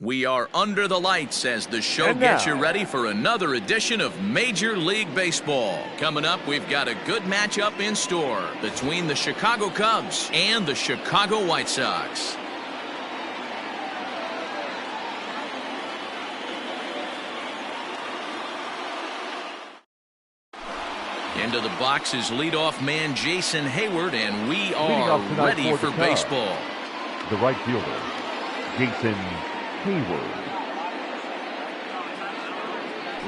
We are under the lights as the show gets you ready for another edition of Major League Baseball. Coming up, we've got a good matchup in store between the Chicago Cubs and the Chicago White Sox. Into the box is leadoff man Jason Hayward, and we are ready for baseball. The right fielder, Jason Hayward.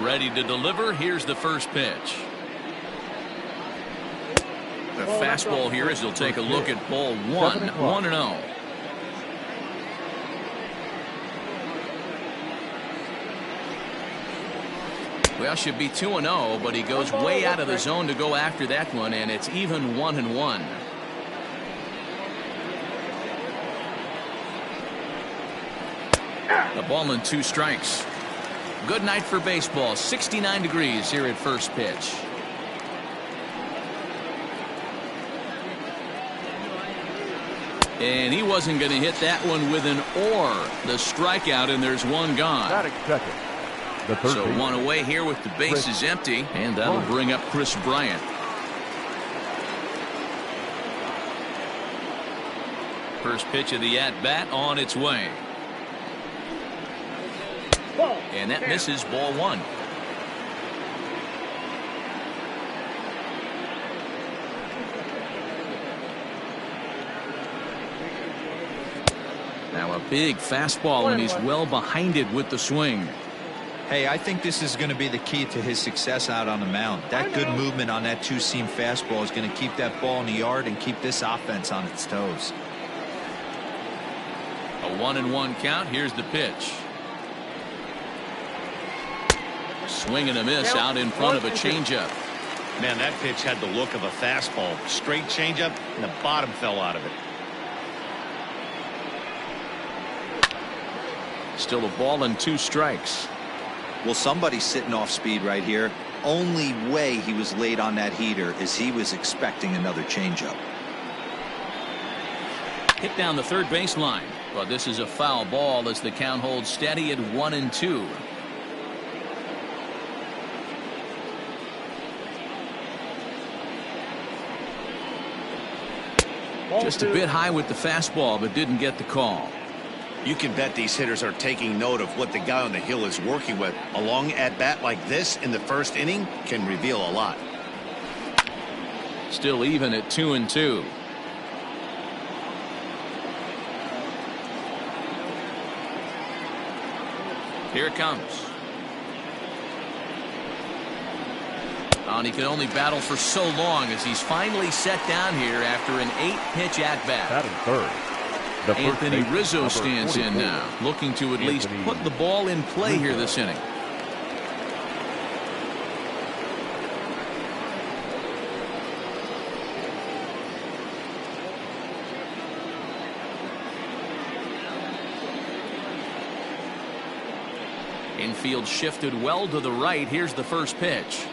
Ready to deliver. Here's the first pitch. The fastball here as he'll take a look at ball one. 1-0. Well, should be 2-0, but he goes way out of the zone to go after that one, and it's even 1-1. The ball and 2 strikes. Good night for baseball. 69 degrees here at first pitch. And he wasn't going to hit that one with an or. The strikeout, and there's one gone. So one away here with the bases empty, and that'll bring up Chris Bryant. First pitch of the at-bat on its way. And that misses, ball 1. Now a big fastball, and he's well behind it with the swing. Hey, I think this is going to be the key to his success out on the mound. That good movement on that two-seam fastball is going to keep that ball in the yard and keep this offense on its toes. A 1-1 count. Here's the pitch. Swing and a miss out in front of a changeup. Man, that pitch had the look of a fastball. Straight changeup, and the bottom fell out of it. Still a ball and 2 strikes. Well, somebody's sitting off speed right here. Only way he was late on that heater is he was expecting another changeup. Hit down the third baseline, but this is a foul ball as the count holds steady at 1-2. Just a bit high with the fastball, but didn't get the call. You can bet these hitters are taking note of what the guy on the hill is working with. A long at-bat like this in the first inning can reveal a lot. Still even at 2-2. Here it comes. And he can only battle for so long as he's finally set down here after an 8-pitch at-bat. Batting third. Anthony Rizzo stands in now, looking to at least put the ball in play here this inning. Infield shifted well to the right. Here's the first pitch.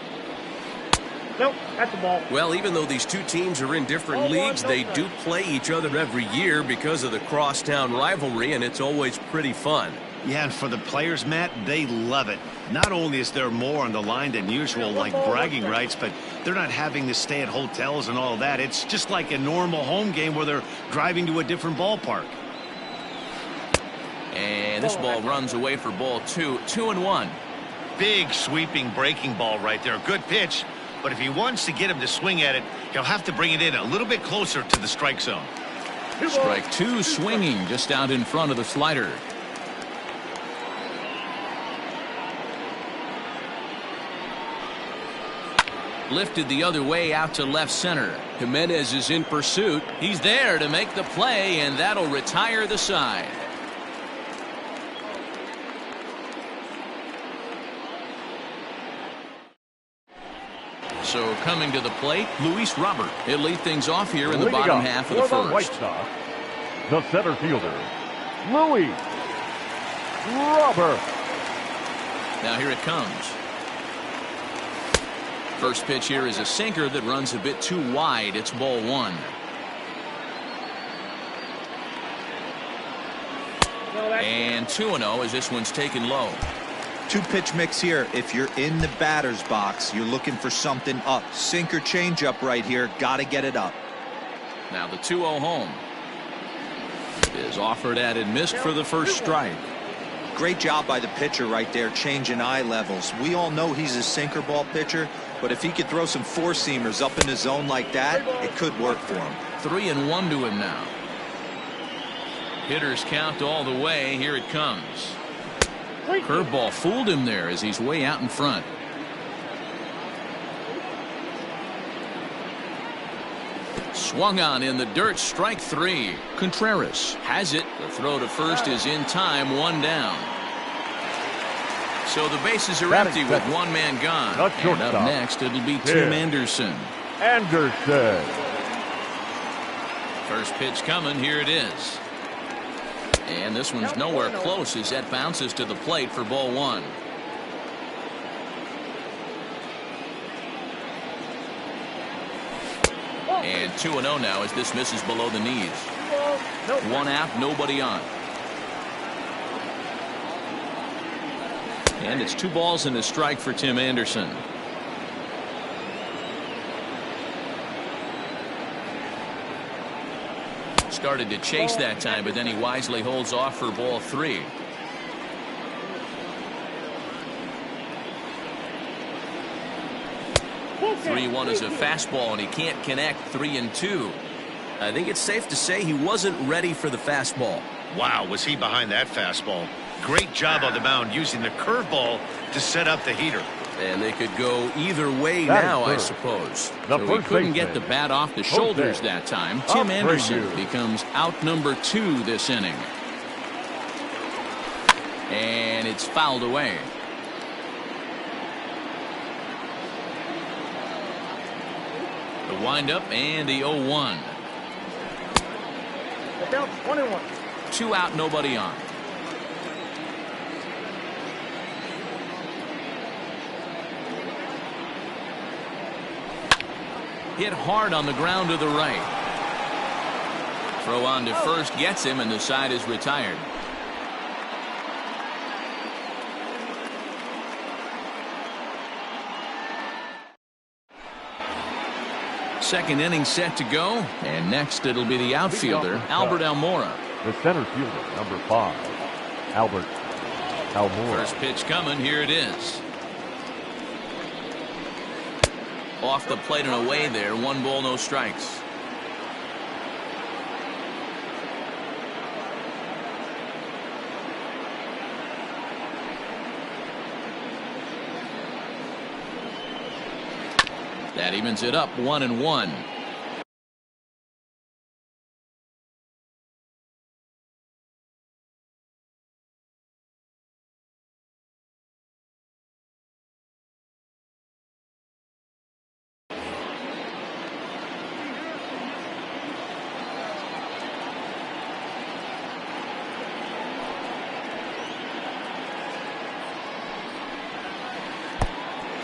Nope, that's the ball. Well, even though these two teams are in different leagues, they do play each other every year because of the crosstown rivalry, and it's always pretty fun. Yeah, and for the players, Matt, they love it. Not only is there more on the line than usual, like bragging rights, but they're not having to stay at hotels and all that. It's just like a normal home game where they're driving to a different ballpark. And this ball runs away for ball 2. 2-1. Big sweeping breaking ball right there. Good pitch. But if he wants to get him to swing at it, he'll have to bring it in a little bit closer to the strike zone. Strike 2 swinging just out in front of the slider. Lifted the other way out to left center. Jimenez is in pursuit. He's there to make the play, and that'll retire the side. So coming to the plate, Luis Robert. He'll lead things off here in the bottom half of the first. White Sox, the center fielder, Luis Robert. Now here it comes. First pitch here is a sinker that runs a bit too wide. It's ball 1. And 2-0 as this one's taken low. Two-pitch mix here. If you're in the batter's box, you're looking for something up. Sinker changeup right here. Got to get it up. Now the 2-0 home is offered at and missed for the first strike. Great job by the pitcher right there, changing eye levels. We all know he's a sinker ball pitcher, but if he could throw some four-seamers up in the zone like that, it could work for him. 3-1 to him now. Hitters count all the way. Here it comes. Curveball fooled him there as he's way out in front. Swung on in the dirt, strike 3. Contreras has it. The throw to first is in time, 1 down. So the bases are empty with 1 man gone. And up next, it'll be Tim Anderson. First pitch coming, here it is. And this one's nowhere close as that bounces to the plate for ball 1. And 2-0 now as this misses below the knees. 1 out, nobody on. And it's 2 balls and a strike for Tim Anderson. Started to chase that time, but then he wisely holds off for ball 3. Three-1 is a fastball, and he can't connect. 3-2. I think it's safe to say he wasn't ready for the fastball. Wow, was he behind that fastball? Great job on the mound using the curveball to set up the heater. And they could go either way now, I suppose. So he couldn't get the bat off the shoulders that time. Tim Anderson becomes out number 2 this inning. And it's fouled away. The windup and the 0-1. 1-1. 2 out, nobody on. Hit hard on the ground to the right. Throw on to first gets him, and the side is retired. Second inning set to go, and next it'll be the outfielder, Albert Almora. The center fielder, number 5, Albert Almora. First pitch coming, here it is. Off the plate and away there, 1 ball, no strikes. That evens it up, 1-1.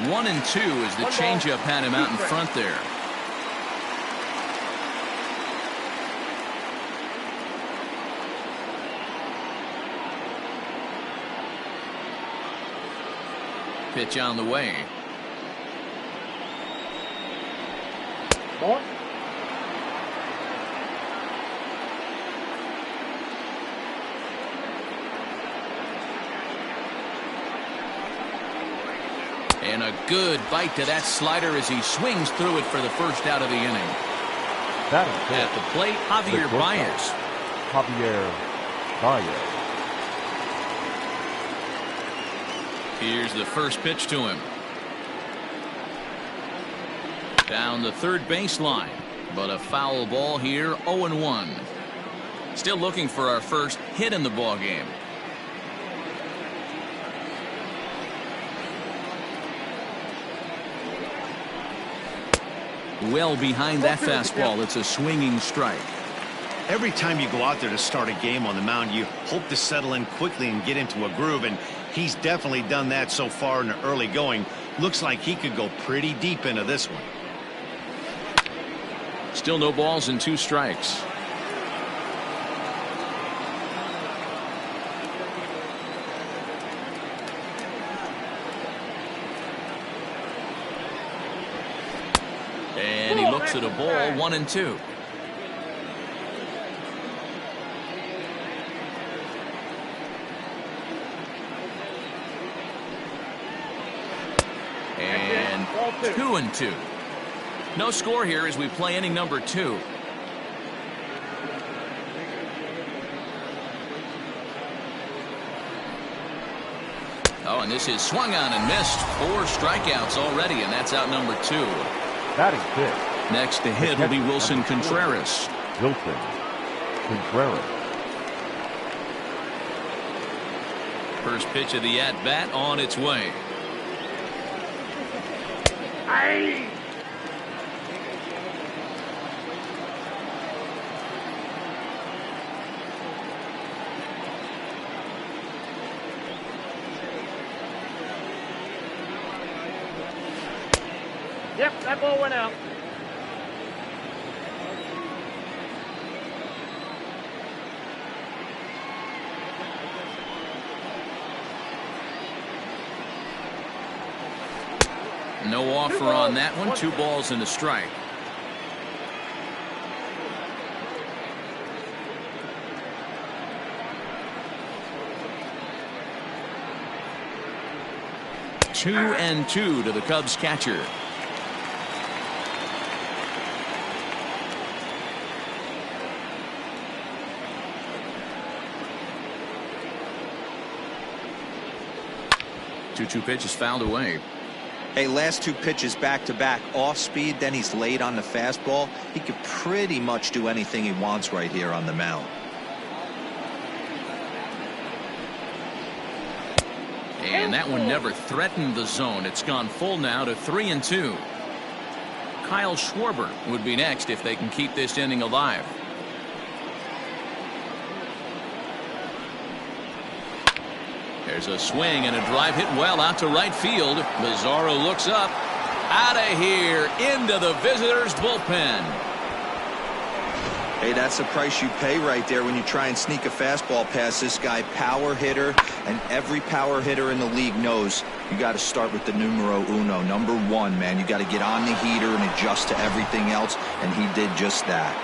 One and 2 as the changeup had him out in front there. Pitch on the way. Ball. And a good bite to that slider as he swings through it for the first out of the inning. At the plate, Javier Baez. Javier Baez. Here's the first pitch to him. Down the third baseline, but a foul ball here, 0-1. Still looking for our first hit in the ball game. Well behind that fastball, it's a swinging strike. Every time you go out there to start a game on the mound, you hope to settle in quickly and get into a groove, and he's definitely done that so far in the early going. Looks like he could go pretty deep into this one. Still no balls and 2 strikes. makes it a ball 1-2. And 2-2. No score here as we play inning number 2. Oh, and this is swung on and missed. 4 strikeouts already, and that's out number 2. Batting fifth. Next to hit will be Wilson Contreras. Wilson Contreras. First pitch of the at-bat on its way. Aye. Yep, that ball went out. No offer on that one. 2 balls and a strike. Two and 2 to the Cubs catcher. Two pitches fouled away. Hey, last 2 pitches back-to-back off speed, then he's late on the fastball. He could pretty much do anything he wants right here on the mound. And that one never threatened the zone. It's gone full now to 3-2. Kyle Schwarber would be next if they can keep this inning alive. There's a swing and a drive hit well out to right field. Bizarro looks up. Out of here into the visitors' bullpen. Hey, that's the price you pay right there when you try and sneak a fastball past this guy. Power hitter, and every power hitter in the league knows you got to start with the numero uno, number 1, man. You got to get on the heater and adjust to everything else, and he did just that.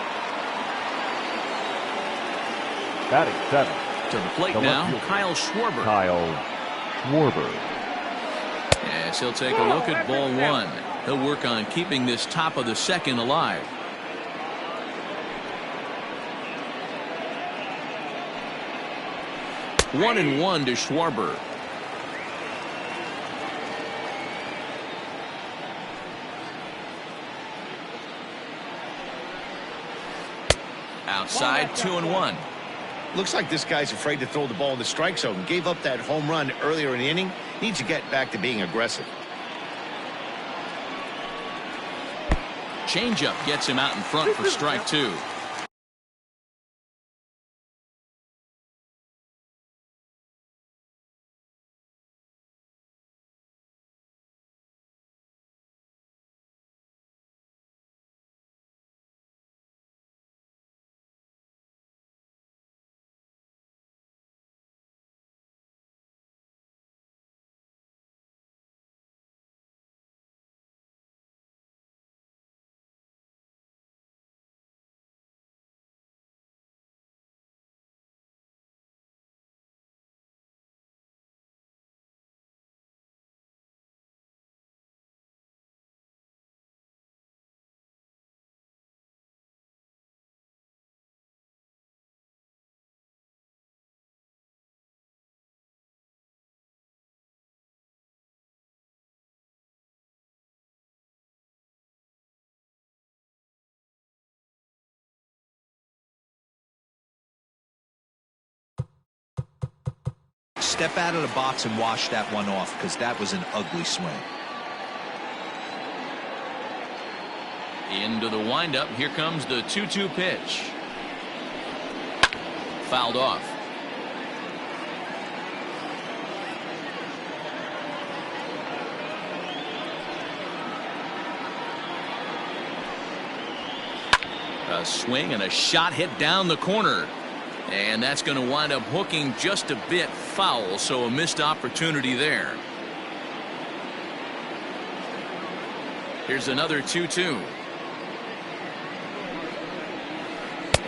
Batting 7. To the plate now, Kyle Schwarber. Kyle Schwarber. Yes, he'll take a look at ball 1. He'll work on keeping this top of the second alive. One and 1 to Schwarber. Outside, 2-1. Looks like this guy's afraid to throw the ball in the strike zone. Gave up that home run earlier in the inning. Needs to get back to being aggressive. Changeup gets him out in front for strike 2. Step out of the box and wash that one off, because that was an ugly swing. Into the windup. Here comes the 2-2 pitch. Fouled off. A swing and a shot hit down the corner. And that's going to wind up hooking just a bit foul, so a missed opportunity there. Here's another 2-2.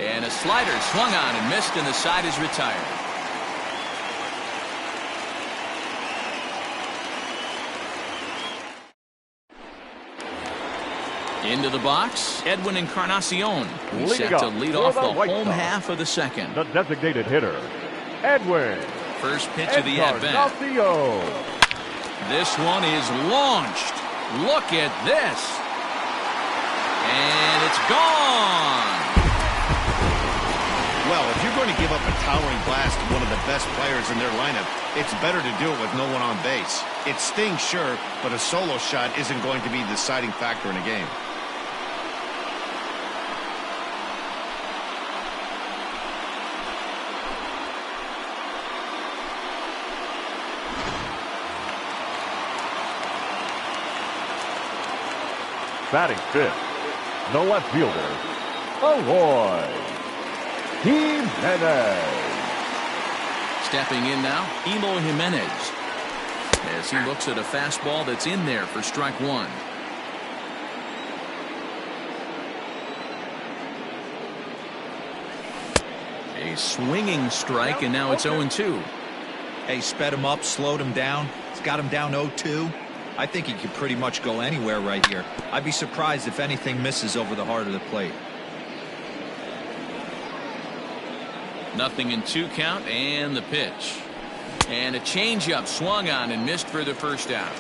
And a slider swung on and missed, and the side is retired. Into the box, Edwin Encarnacion. He's set to lead off the home half of the second. The designated hitter, Edwin. First pitch of the at-bat. This one is launched. Look at this. And it's gone. Well, if you're going to give up a towering blast to one of the best players in their lineup, it's better to do it with no one on base. It stings, sure, but a solo shot isn't going to be the deciding factor in a game. Batting fifth, the left fielder, Aloy Jimenez. Stepping in now, Eloy Jimenez, as he looks at a fastball that's in there for strike one. A swinging strike, and now it's 0-2. Hey, sped him up, slowed him down. It's got him down 0-2. I think he could pretty much go anywhere right here. I'd be surprised if anything misses over the heart of the plate. Nothing in 2 count, and the pitch. And a changeup swung on and missed for the first out.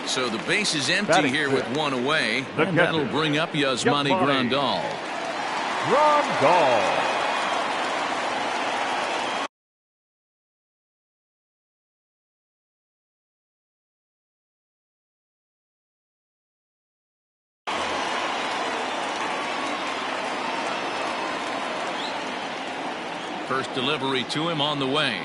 So the base is empty here with one away. And that'll bring up Yasmani Grandal. First delivery to him on the way.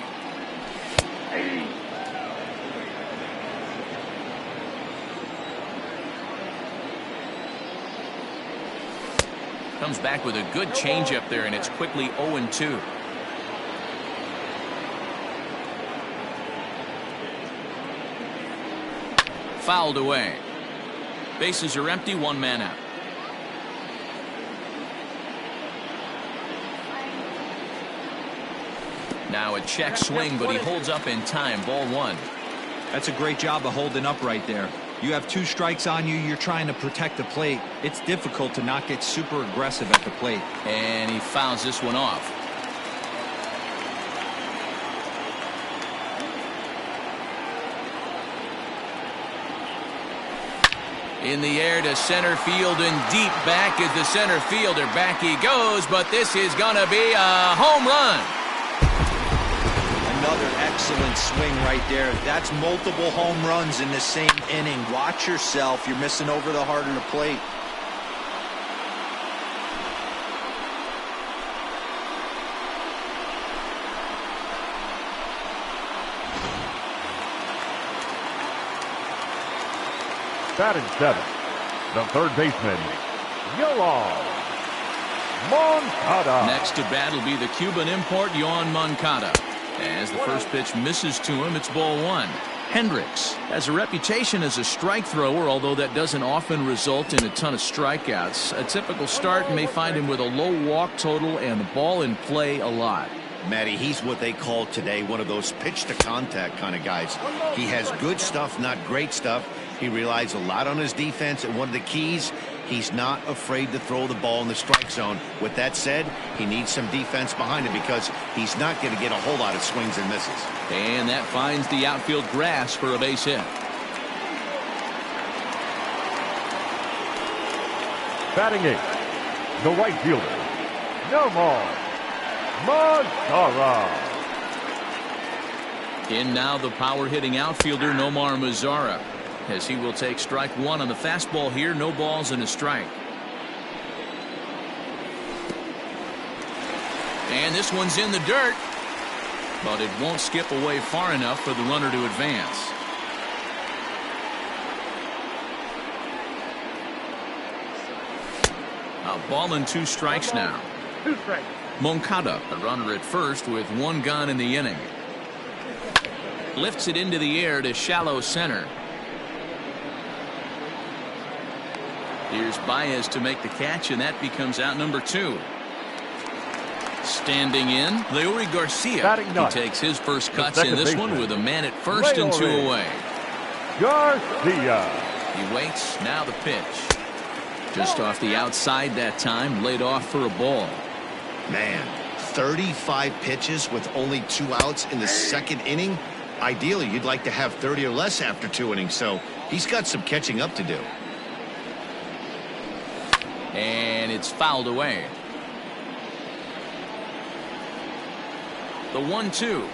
Comes back with a good changeup there, and it's quickly 0-2. Fouled away. Bases are empty, 1 man out. Now a check swing, but he holds up in time. Ball 1. That's a great job of holding up right there. You have 2 strikes on you. You're trying to protect the plate. It's difficult to not get super aggressive at the plate. And he fouls this one off. In the air to center field and deep back is the center fielder. Back he goes, but this is going to be a home run. Another excellent swing right there. That's multiple home runs in the same inning. Watch yourself. You're missing over the heart of the plate. Batting 7th, the third baseman, Yoan Moncada. Next to bat will be the Cuban import, Yoan Moncada. As the first pitch misses to him, it's ball 1. Hendricks has a reputation as a strike thrower, although that doesn't often result in a ton of strikeouts. A typical start may find him with a low walk total and the ball in play a lot. Matty, he's what they call today one of those pitch to contact kind of guys. He has good stuff, not great stuff. He relies a lot on his defense, and one of the keys, he's not afraid to throw the ball in the strike zone. With that said, he needs some defense behind him because he's not going to get a whole lot of swings and misses. And that finds the outfield grass for a base hit. Batting 8th, the right fielder, Nomar Mazara. In now the power-hitting outfielder, Nomar Mazara, as he will take strike 1 on the fastball here. No balls and a strike. And this one's in the dirt, but it won't skip away far enough for the runner to advance. A ball and 2 strikes now. 2 strikes. Moncada, the runner at first with 1 gone in the inning. Lifts it into the air to shallow center. Here's Baez to make the catch, and that becomes out number 2. Standing in, Leury Garcia. Batting He ninth. takes his first The cuts in second this one baseman, with a man at first and 2 Leury away. Garcia. He waits, now the pitch. Just off the outside that time, laid off for a ball. Man, 35 pitches with only 2 outs in the second inning. Ideally, you'd like to have 30 or less after 2 innings, so he's got some catching up to do. And it's fouled away. The 1-2.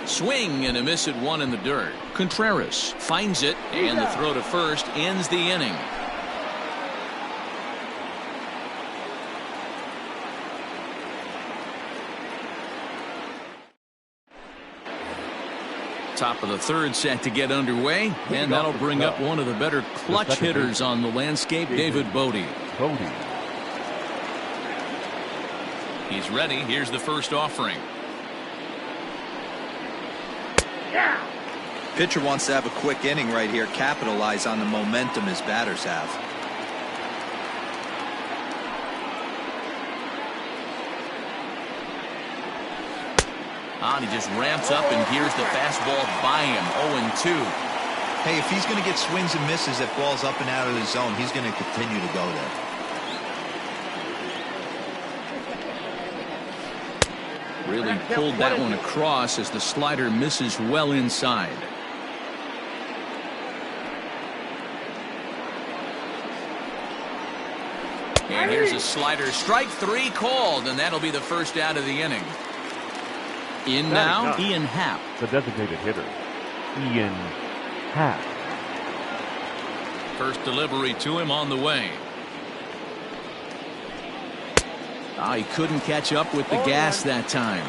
Swing and a miss at 1 in the dirt. Contreras finds it, and the throw to first ends the inning. Top of the third set to get underway, and that'll bring up one of the better clutch hitters on the landscape, David Bodie. He's ready. Here's the first offering. Pitcher wants to have a quick inning right here, capitalize on the momentum his batters have. He just ramps up and hears the fastball by him. 0-2. Hey, if he's going to get swings and misses at balls up and out of the zone, he's going to continue to go there. Really pulled that one across as the slider misses well inside. And here's a slider. Strike 3 called, and that'll be the first out of the inning. In now, Ian Happ. The designated hitter, Ian Happ. First delivery to him on the way. He couldn't catch up with the gas that time.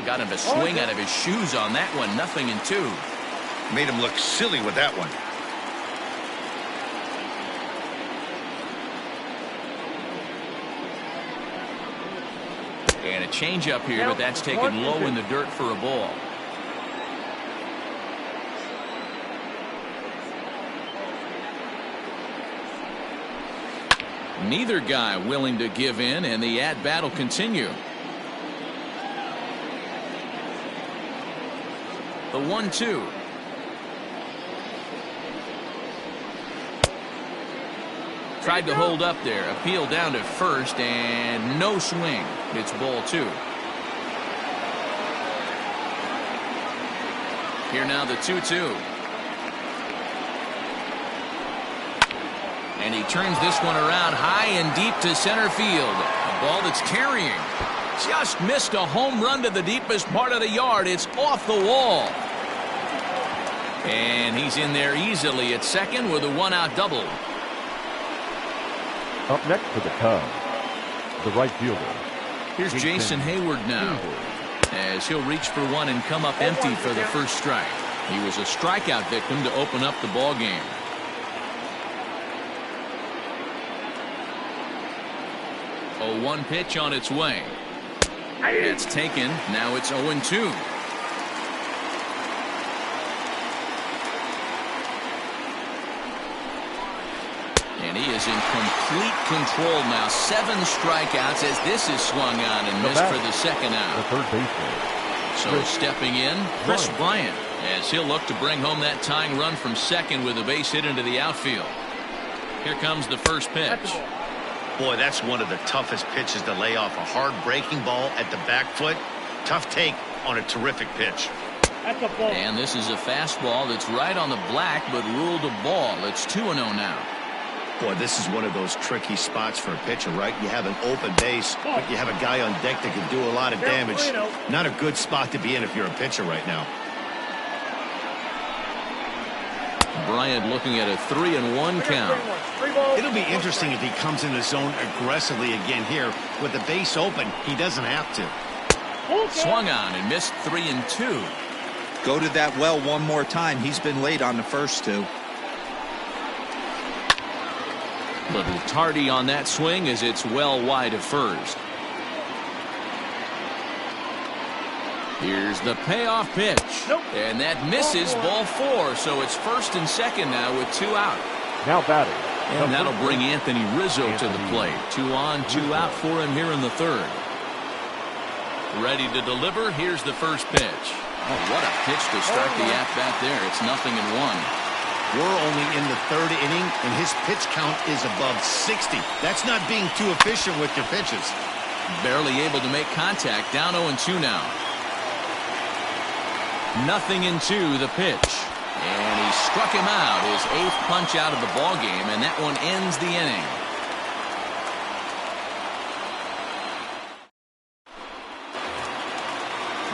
Got him to swing out of his shoes on that one. 0-2. Made him look silly with that one. And a changeup here, but that's taken low in the dirt for a ball. Neither guy willing to give in, and the at-bat will continue. The 1-2. Tried to hold up there. Appeal down to first, and no swing. It's ball 2. Here now the 2-2. And he turns this one around high and deep to center field. A ball that's carrying. Just missed a home run to the deepest part of the yard. It's off the wall. And he's in there easily at second with a 1-out double. Up next for the Cubs, the right fielder. Here's Jason Hayward now, as he'll reach for one and come up empty for the first strike. He was a strikeout victim to open up the ball game. A 1 pitch on its way. It's taken. Now it's 0-2. And he is in complete control now. 7 strikeouts as this is swung on and missed for the second The out. third baseman. So stepping in, Chris Bryant, as he'll look to bring home that tying run from second with a base hit into the outfield. Here comes the first pitch. Boy, that's one of the toughest pitches to lay off. A hard breaking ball at the back foot. Tough take on a terrific pitch. And this is a fastball that's right on the black, but ruled a ball. It's 2-0 now. Boy, this is one of those tricky spots for a pitcher, right? You have an open base, but you have a guy on deck that can do a lot of damage. Not a good spot to be in if you're a pitcher right now. Bryant looking at a 3-1 count. It'll be interesting if he comes in the zone aggressively again here. With the base open, he doesn't have to. Swung on and missed 3-2. Go to that well one more time. He's been late on the first 2. Little tardy on that swing as it's well wide of first. Here's the payoff pitch. And that misses, ball 4, so it's first and second now with 2 out. Now batting. And that'll bring Anthony Rizzo to the plate. 2 on, 2 out for him here in the third. Ready to deliver. Here's the first pitch. Oh, what a pitch to start the at-bat there. It's 0-1. We're only in the 3rd inning, and his pitch count is above 60. That's not being too efficient with your pitches. Barely able to make contact. Down 0-2 now. 0-2 the pitch. And he struck him out. His 8th punch out of the ball game, and that one ends the inning.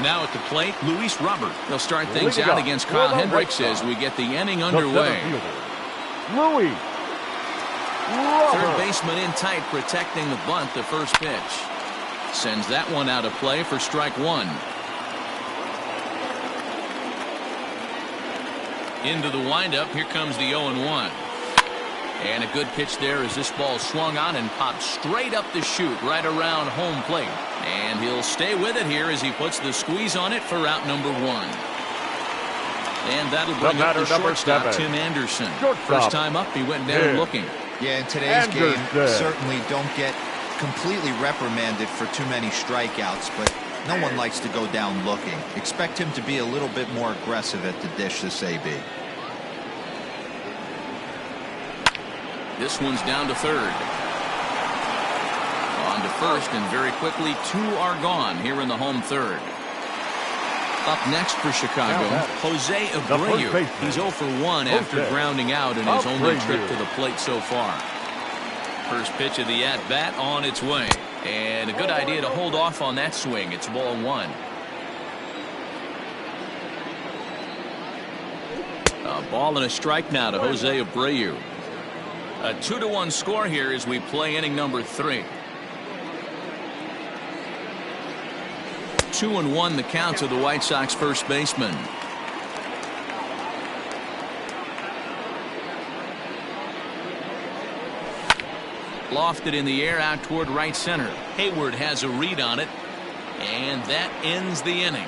Now at the plate, Luis Robert. They'll start things out against Kyle Hendricks as we get the inning underway. Luis Robert. Third baseman in tight, protecting the bunt, the first pitch. Sends that one out of play for strike 1. Into the windup, here comes the 0-1. And a good pitch there as this ball swung on and popped straight up the chute right around home plate. And he'll stay with it here as he puts the squeeze on it for out number 1. And that'll bring up the shortstop, Tim Anderson. First time up, he went down looking. Yeah, in today's game, certainly don't get completely reprimanded for too many strikeouts, but no one likes to go down looking. Expect him to be a little bit more aggressive at the dish this AB. This one's down to third. On to first, and very quickly 2 are gone here in the home third. Up next for Chicago, Jose Abreu. He's 0 for 1 after grounding out in his only trip to the plate so far. First pitch of the at-bat on its way. And a good idea to hold off on that swing. It's ball 1. A ball and a strike now to Jose Abreu. A 2-1 score here as we play inning number 3. 2-1 the count to the White Sox first baseman. Lofted in the air out toward right center. Hayward has a read on it, and that ends the inning.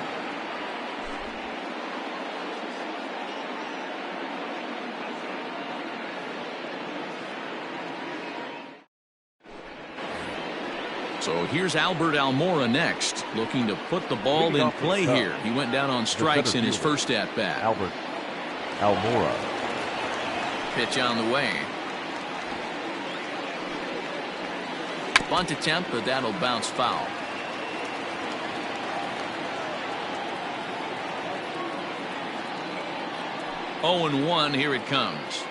So here's Albert Almora next, looking to put the ball in play here. He went down on strikes in his first at-bat. Albert Almora. Pitch on the way. Bunt attempt, but that'll bounce foul. Oh and 1, here it comes.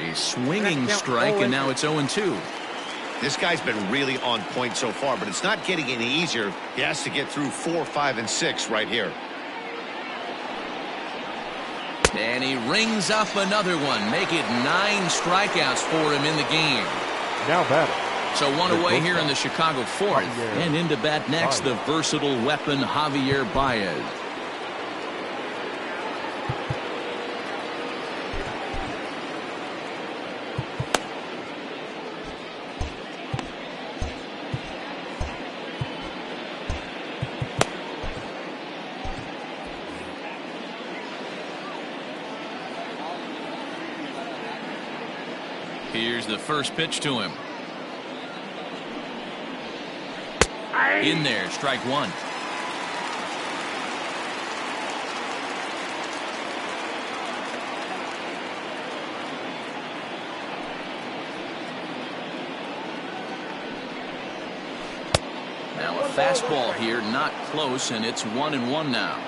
A swinging strike, and now it's 0-2. This guy's been really on point so far, but it's not getting any easier. He has to get through 4, 5, and 6 right here. And he rings up another one. Make it 9 strikeouts for him in the game. Now batting. So 1 away here in the Chicago 4th. And into bat next, the versatile weapon Javier Baez. Here's the first pitch to him. In there, strike 1. Now a fastball here, not close, and it's 1-1 now.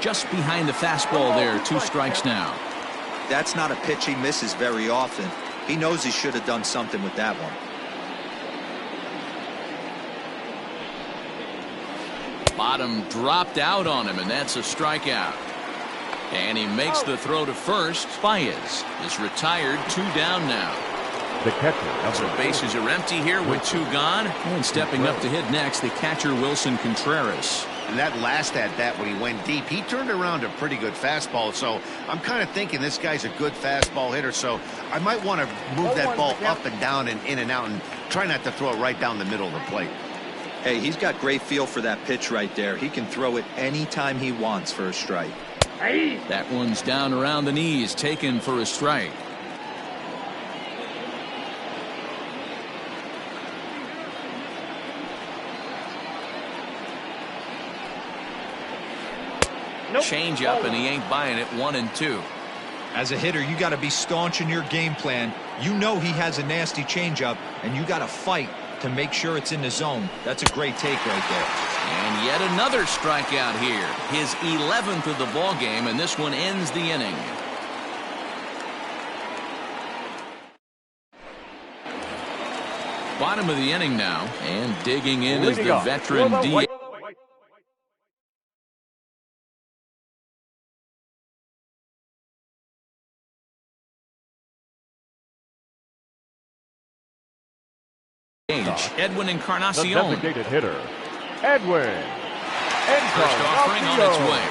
Just behind the fastball there, 2 strikes now. That's not a pitch he misses very often. He knows he should have done something with that one. Bottom dropped out on him, and that's a strikeout. And he makes the throw to first. Baez is retired, 2 down now. The catcher. So bases are empty here with 2 gone. And stepping up to hit next, the catcher, Wilson Contreras. And that last at-bat when he went deep, he turned around a pretty good fastball. So I'm kind of thinking this guy's a good fastball hitter. So I might want to move that ball up and down and in and out and try not to throw it right down the middle of the plate. Hey, he's got great feel for that pitch right there. He can throw it anytime he wants for a strike. That one's down around the knees, taken for a strike. Change up, and he ain't buying it. 1-2. As a hitter, you got to be staunch in your game plan. You know he has a nasty changeup, and you got to fight to make sure it's in the zone. That's a great take right there. And yet another strikeout here. His 11th of the ball game, and this one ends the inning. Bottom of the inning now, and digging in is the veteran DH. Edwin Encarnacion. The designated hitter, Edwin First offering on its way.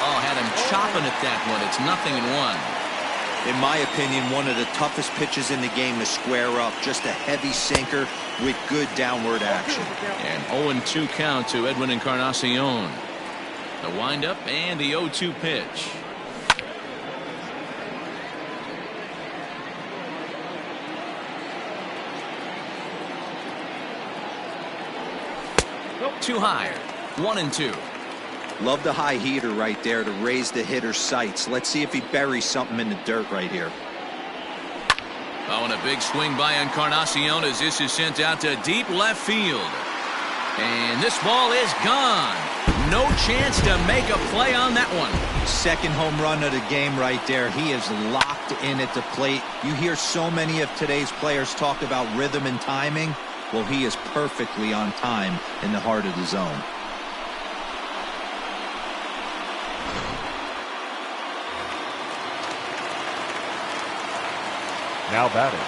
Oh, had him chopping at that one. It's 0-1. In my opinion, one of the toughest pitches in the game to square up. Just a heavy sinker with good downward action. And 0-2 count to Edwin Encarnacion. The windup and the 0-2 pitch. Too high. 1-2. Love the high heater right there to raise the hitter's sights. Let's see if he buries something in the dirt right here. Oh, and a big swing by Encarnacion as this is sent out to deep left field. And this ball is gone. No chance to make a play on that one. Second home run of the game right there. He is locked in at the plate. You hear so many of today's players talk about rhythm and timing. Well, he is perfectly on time in the heart of the zone. now batting,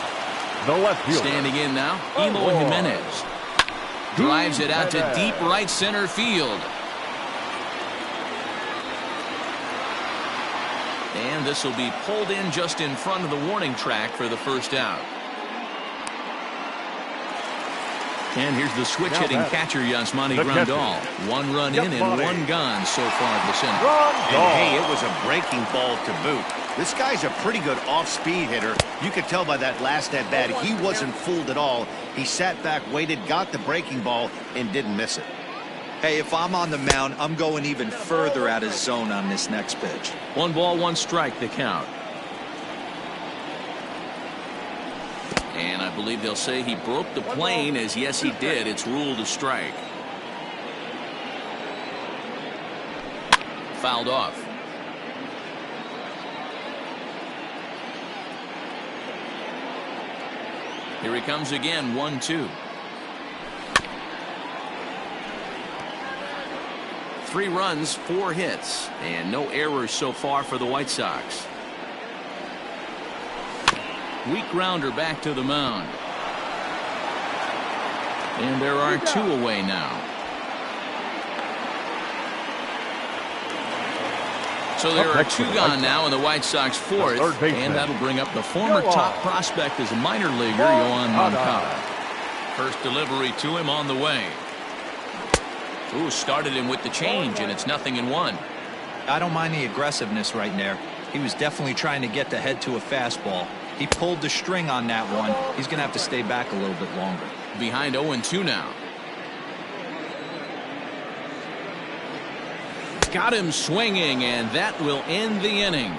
the left fielder. Standing in now, Eloy Jimenez. Drives it out to deep right center field. And this will be pulled in just in front of the warning track for the first out. And here's the switch-hitting catcher, Yasmani Grandal. One run in and one gone so far this inning. And hey, it was a breaking ball to boot. This guy's a pretty good off-speed hitter. You could tell by that last at-bat, he wasn't fooled at all. He sat back, waited, got the breaking ball, and didn't miss it. Hey, if I'm on the mound, I'm going even further out of zone on this next pitch. 1 ball, 1 strike, the count. And I believe they'll say he broke the plane, as yes, he did. It's ruled a strike. Fouled off. Here he comes again, 1-2. 3 runs, 4 hits, and no errors so far for the White Sox. Weak grounder back to the mound. And there are 2 away now. So there are 2 gone now in the White Sox 4th, and that'll bring up the former top prospect as a minor leaguer, Yohan Moncada. First delivery to him on the way. Ooh, started him with the change, and it's 0-1. I don't mind the aggressiveness right there. He was definitely trying to get the head to a fastball. He pulled the string on that one. He's going to have to stay back a little bit longer. Behind 0-2 now. Got him swinging, and that will end the inning.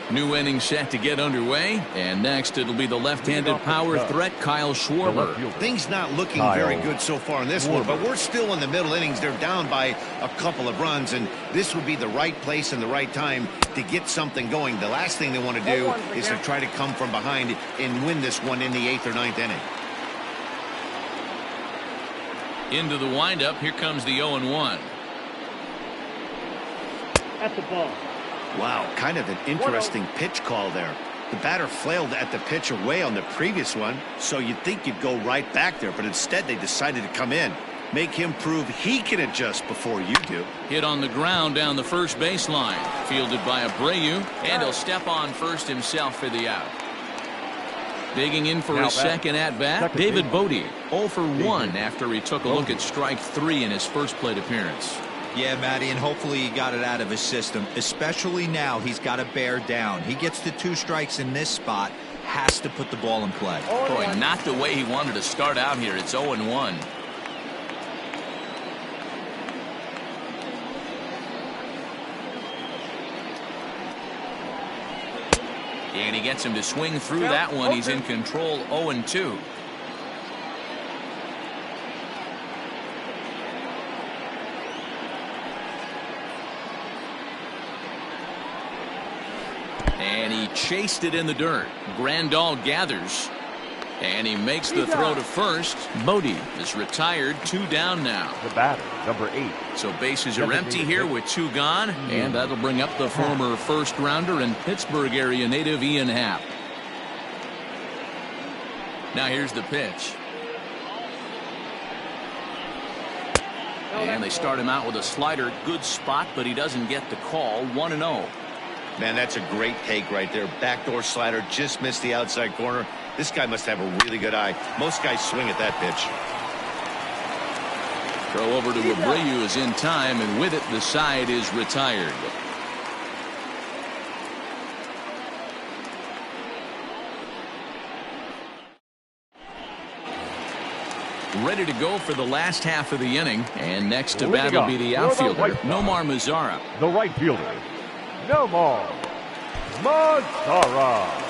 New inning set to get underway, and next it'll be the left-handed power threat, Kyle Schwarber. Things not looking very good so far in this one, but we're still in the middle innings. They're down by a couple of runs, and this would be the right place and the right time to get something going. The last thing they want to do is to try to come from behind and win this one in the 8th or 9th inning. Into the windup. Here comes the 0-1. At the ball. Wow, kind of an interesting pitch call there. The batter flailed at the pitch away on the previous one, so you'd think you'd go right back there, but instead they decided to come in. Make him prove he can adjust before you do. Hit on the ground down the first baseline. Fielded by Abreu, and he'll step on first himself for the out. Digging in for his second at-bat, David Bodie, 0 for 1 after he took a look at strike 3 in his first plate appearance. Yeah, Matty, and hopefully he got it out of his system, especially now he's got to bear down. He gets the 2 strikes in this spot, has to put the ball in play. Boy, not the way he wanted to start out here. It's 0-1. And he gets him to swing through that one. He's in control, 0-2. And he chased it in the dirt. Grandal gathers. And he makes the throw to first. Bodie is retired, 2 down now. The batter, number 8. So bases are empty here with 2 gone. And that'll bring up the former first rounder and Pittsburgh area native Ian Happ. Now here's the pitch. And they start him out with a slider. Good spot, but he doesn't get the call. 1-0. Man, that's a great take right there. Backdoor slider, just missed the outside corner. This guy must have a really good eye. Most guys swing at that pitch. Throw over to Abreu is in time, and with it, the side is retired. Ready to go for the last half of the inning, and next to bat will be the outfielder, Nomar Mazara. The right fielder, Nomar Mazara.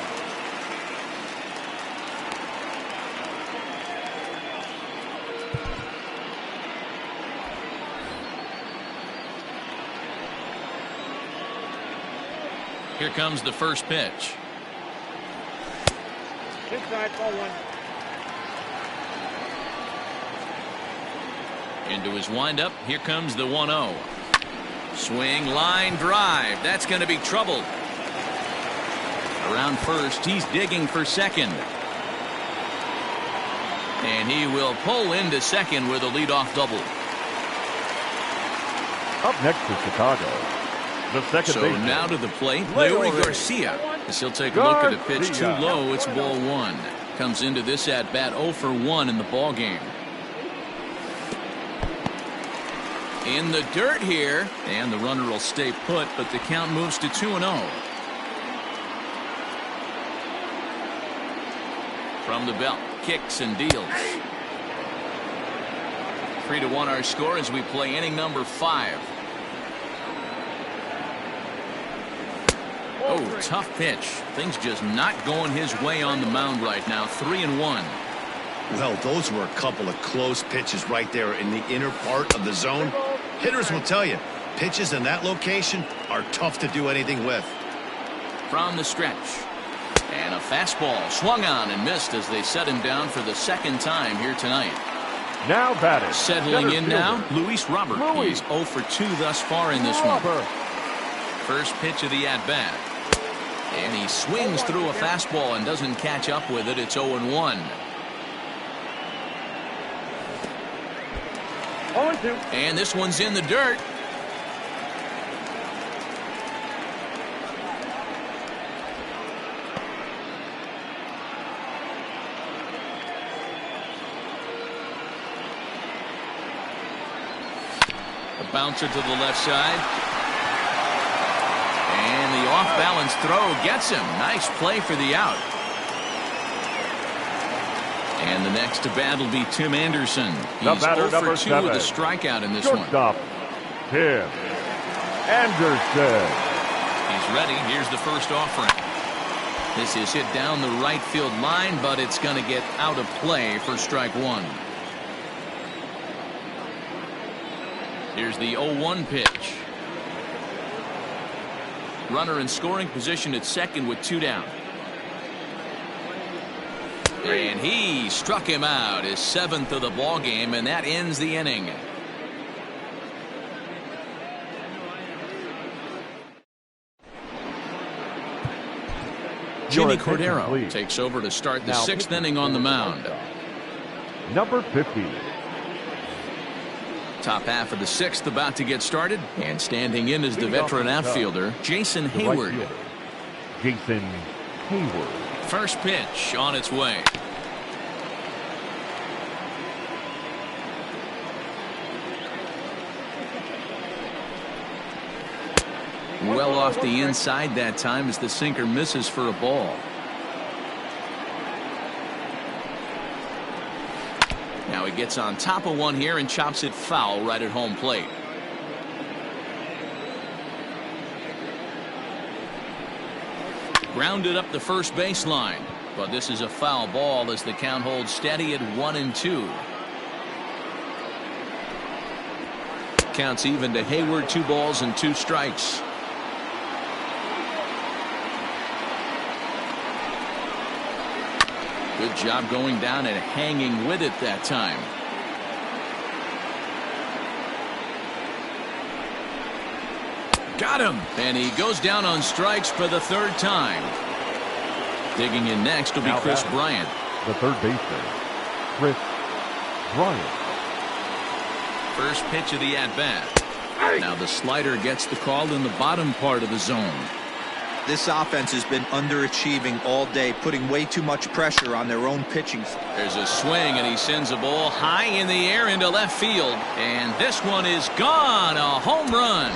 Here comes the first pitch. Inside, ball 1. Into his windup. Here comes the 1-0. Swing, line, drive. That's going to be trouble. Around first, he's digging for second. And he will pull into second with a leadoff double. Up next to Chicago, the second baseman. Now to the plate, Leury Garcia. As he'll take a look at a pitch too low. It's ball 1. Comes into this at bat 0 for 1 in the ball game. In the dirt here, and the runner will stay put, but the count moves to 2-0. From the belt, kicks and deals. 3-1 our score as we play inning number 5. Oh, tough pitch. Things just not going his way on the mound right now. 3-1. Well, those were a couple of close pitches right there in the inner part of the zone. Hitters will tell you, pitches in that location are tough to do anything with. From the stretch. And a fastball swung on and missed as they set him down for the second time here tonight. Now batting. Settling in now, Luis Robert. He's 0 for 2 thus far in this one. First pitch of the at-bat. And he swings through a fastball and doesn't catch up with it. It's 0-1. 0-2. And this one's in the dirt. A bouncer to the left side. And the off-balance throw gets him. Nice play for the out. And the next to bat will be Tim Anderson. He's 0 for 2 with a strikeout in this one. Tim Anderson. He's ready. Here's the first offering. This is hit down the right field line, but it's going to get out of play for strike 1. Here's the 0-1 pitch. Runner in scoring position at second with 2 down. And he struck him out, his 7th of the ball game, and that ends the inning. Jimmy Cordero takes over to start the 6th inning on the mound. Number 50. Top half of the 6th about to get started, and standing in is the veteran outfielder, Jason Hayward. Jason Hayward. First pitch on its way. Well off the inside that time as the sinker misses for a ball. Now he gets on top of one here and chops it foul right at home plate. Grounded up the first baseline, but this is a foul ball as the count holds steady at 1-2. Counts even to Hayward, 2 balls and 2 strikes. Good job going down and hanging with it that time. Got him, and he goes down on strikes for the 3rd time. Digging in next will be Chris Bryant. The third baseman, Chris Bryant. First pitch of the at-bat. Now the slider gets the call in the bottom part of the zone. This offense has been underachieving all day, putting way too much pressure on their own pitching. There's a swing, and he sends a ball high in the air into left field. And this one is gone, a home run.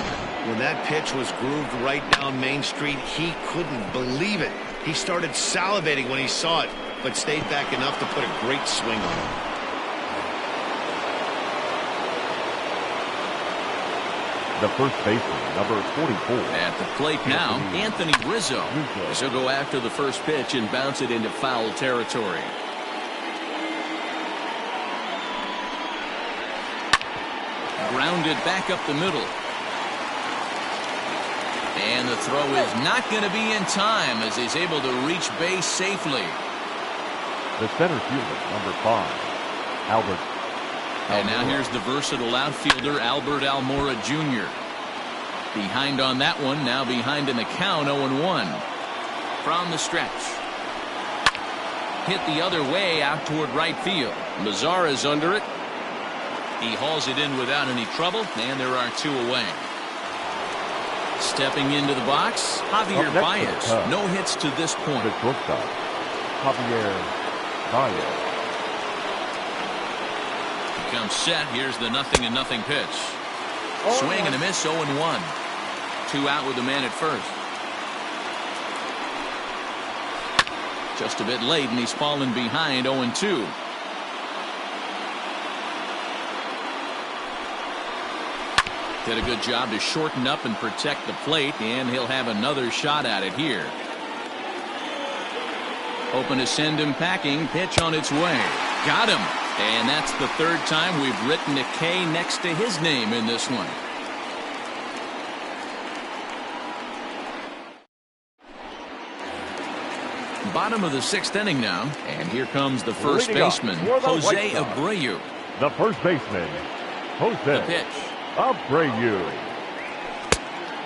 When that pitch was grooved right down Main Street, he couldn't believe it. He started salivating when he saw it, but stayed back enough to put a great swing on it. The first baseman, number 44. At the plate now, Anthony Rizzo. He'll go after the first pitch and bounce it into foul territory. Grounded back up the middle. And the throw is not going to be in time as he's able to reach base safely. The center fielder, number 5, Albert. And now here's the versatile outfielder, Albert Almora Jr. Behind on that one, now behind in the count, 0-1. From the stretch. Hit the other way out toward right field. Mazar is under it. He hauls it in without any trouble, and there are 2 away. Stepping into the box, Javier Baez. No hits to this point. The shortstop, Javier Baez. Comes set. Here's the 0-0 pitch. Swing and a miss, 0-1. 2 out with the man at first. Just a bit late, and he's fallen behind, 0-2. Did a good job to shorten up and protect the plate, and he'll have another shot at it here. Hoping to send him packing. Pitch on its way. Got him. And that's the 3rd time we've written a K next to his name in this one. Bottom of the 6th inning now, and here comes the first baseman, Jose Abreu. The first baseman, Jose the pitch. Abreu.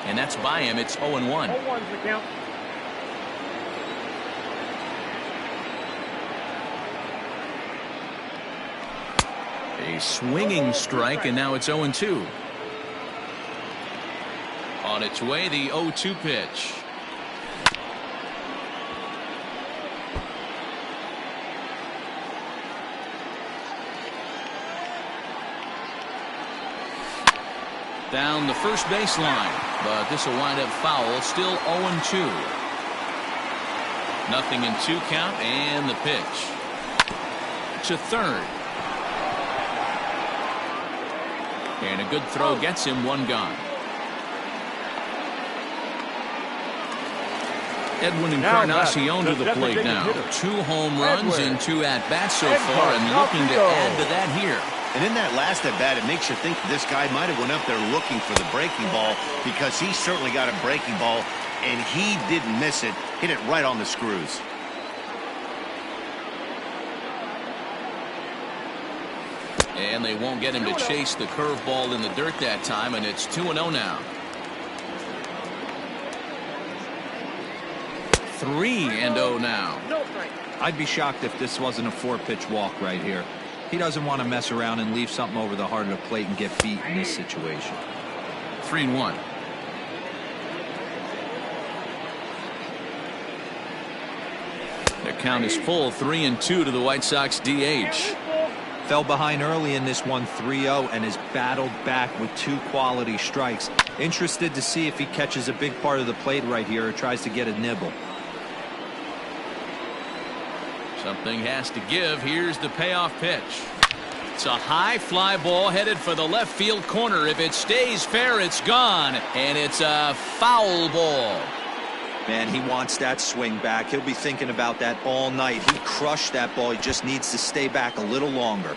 And that's by him. It's 0-1. 0-1's the count. A swinging strike, and now it's 0-2. On its way, the 0-2 pitch. Down the first baseline, but this will wind up foul. Still 0-2. 0-2 count, and the pitch to third. And a good throw gets him, 1 gone. Edwin Encarnacion to the plate now. 2 home runs in 2 at-bats so far, and looking to add to that here. And in that last at-bat, it makes you think this guy might have went up there looking for the breaking ball, because he certainly got a breaking ball, and he didn't miss it. Hit it right on the screws. And they won't get him to chase the curveball in the dirt that time, and it's 2-0 now. 3-0 now. I'd be shocked if this wasn't a 4-pitch walk right here. He doesn't want to mess around and leave something over the heart of the plate and get beat in this situation. 3-1. The count is full, 3-2 to the White Sox DH. Fell behind early in this one, 3-0, and has battled back with 2 quality strikes. Interested to see if he catches a big part of the plate right here or tries to get a nibble. Something has to give. Here's the payoff pitch. It's a high fly ball headed for the left field corner. If it stays fair, it's gone, and it's a foul ball. Man, he wants that swing back. He'll be thinking about that all night. He crushed that ball. He just needs to stay back a little longer.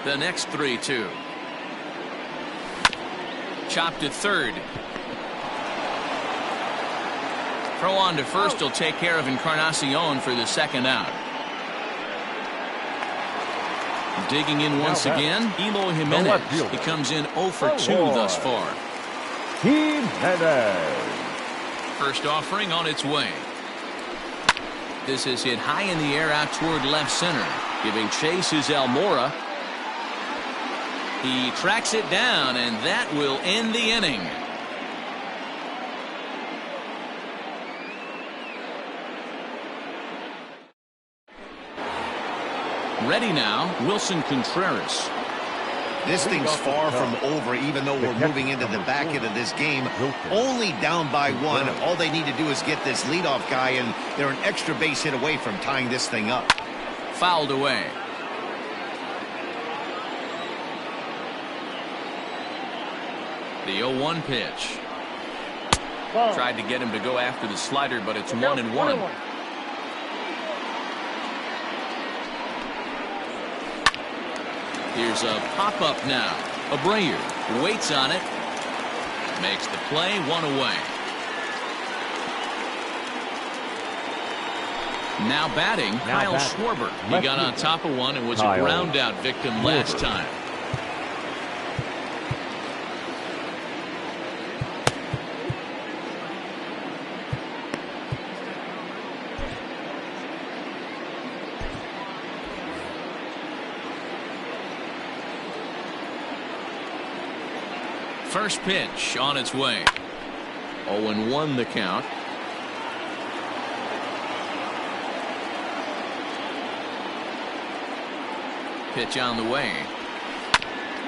The next 3-2. Chopped at third. Throw on to first will take care of Encarnacion for the second out. Digging in once again, Eloy Jimenez. He comes in 0 for 2 thus far. Jimenez. First offering on its way. This is hit high in the air out toward left center. Giving chase is Almora. He tracks it down, and that will end the inning. Ready now, Wilson Contreras. This thing's far from over, even though we're moving into the back end of this game. Only down by 1. All they need to do is get this leadoff guy, and they're an extra base hit away from tying this thing up. Fouled away. The 0-1 pitch. Tried to get him to go after the slider, but it's 1-1. Here's a pop-up now. Abreu waits on it. Makes the play, 1 away. Now batting, Kyle Schwarber. He got on top of one and was a ground-out victim last time. First pitch on its way. 0-1 the count. Pitch on the way.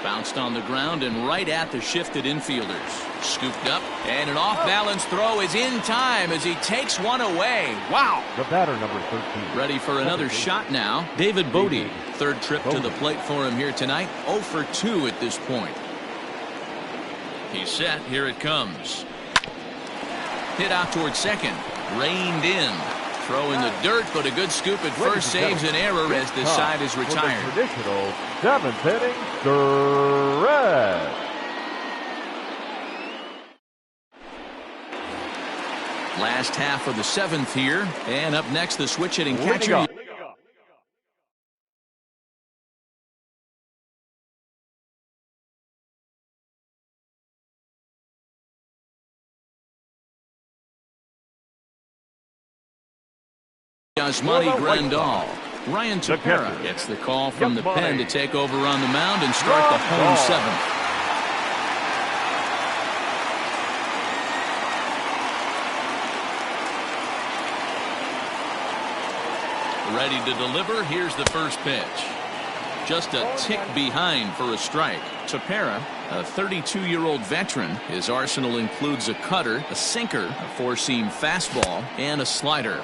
Bounced on the ground and right at the shifted infielders. Scooped up, and an off-balance throw is in time as he takes one away. Wow! The batter, number 13. Ready for another shot now. David Bodie. Third trip to the plate for him here tonight. 0 for 2 at this point. He's set. Here it comes. Hit out toward second. Reined in. Throw in the dirt, but a good scoop at first saves an error as the side is retired. For the traditional 7th inning stretch. Last half of the 7th here, and up next the switch hitting catcher. Yasmani Grandal. Ryan Tepera gets the call from the pen to take over on the mound and start the home 7th. Ready to deliver. Here's the first pitch. Just a tick behind for a strike. Tepera, a 32-year-old veteran. His arsenal includes a cutter, a sinker, a four-seam fastball, and a slider.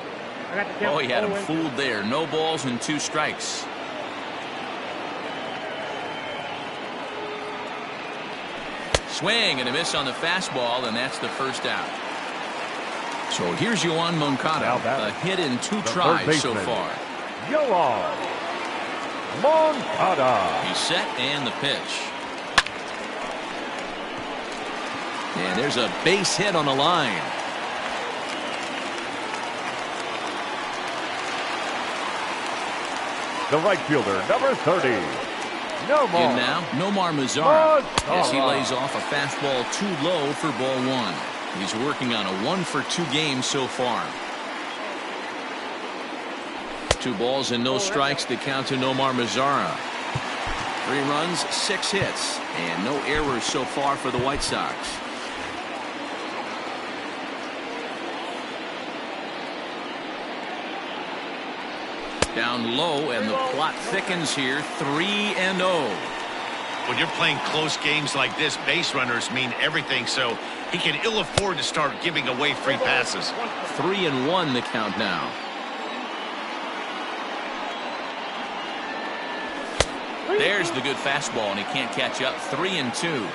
Oh, he had him fooled there. No balls and 2 strikes. Swing and a miss on the fastball, and that's the first out. So here's Yoan Moncada, a hit in 2 tries so far. Yoan Moncada. He's set and the pitch. And there's a base hit on the line. The right fielder, number 30. Nomar. In now, Nomar Mazara, as he Mazara. lays off a fastball too low for ball one. He's working on a 1-for-2 game so far. 2 balls and no strikes to count to Nomar Mazara. 3 runs, 6 hits, and no errors so far for the White Sox. Down low, and the plot thickens here, 3-0. When you're playing close games like this, base runners mean everything, so he can ill afford to start giving away free passes. 3-1 the count now. There's the good fastball, and he can't catch up. 3-2.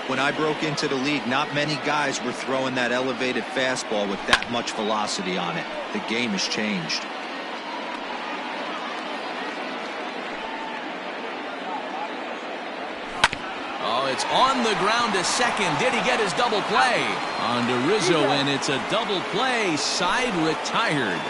When I broke into the league, not many guys were throwing that elevated fastball with that much velocity on it. The game has changed. Oh, it's on the ground to second. Did he get his double play? On to Rizzo, and it's a double play. Side retired.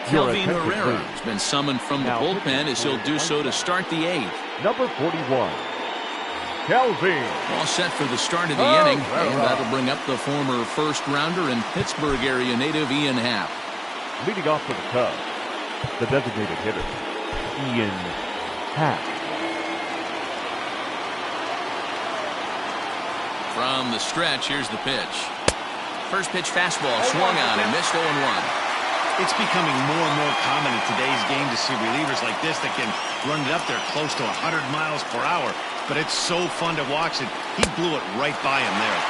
Kelvin Herrera has been summoned from the bullpen as he'll do so to start the 8th. Number 41. Kelvin. All set for the start of the inning, and that'll bring up the former first-rounder and Pittsburgh area native Ian Happ. Leading off for the Cubs, the designated hitter, Ian Happ. From the stretch, here's the pitch. First pitch fastball swung on and missed 0-1. It's becoming more and more common in today's game to see relievers like this that can run it up there close to 100 miles per hour. But it's so fun to watch it. He blew it right by him there.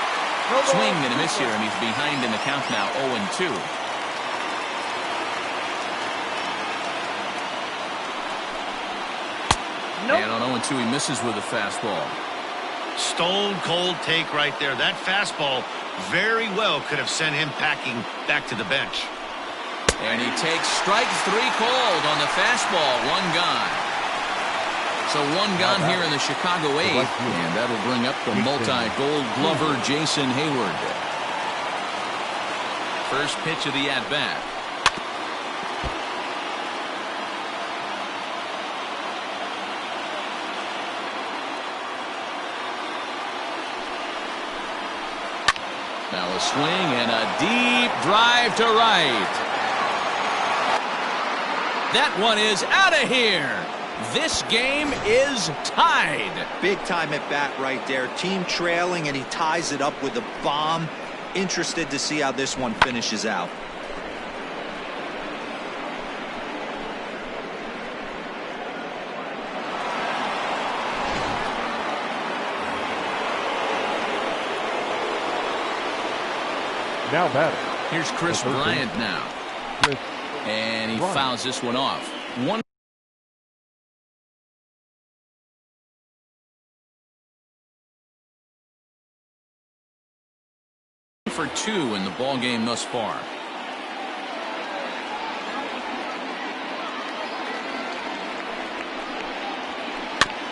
Swing and a miss here, and he's behind in the count now, 0-2. And on 0-2, he misses with a fastball. Stone cold take right there. That fastball very well could have sent him packing back to the bench. And he takes strike 3 called on the fastball. 1 gone. So 1 gone here in the Chicago 8th. And that'll bring up the multi-gold glover Jason Hayward. First pitch of the at-bat. Now a swing and a deep drive to right. That one is out of here. This game is tied. Big time at bat right there. Team trailing, and he ties it up with a bomb. Interested to see how this one finishes out. Now batting. Here's Chris Bryant now. And he fouls this one off. 1 for 2 in the ball game thus far.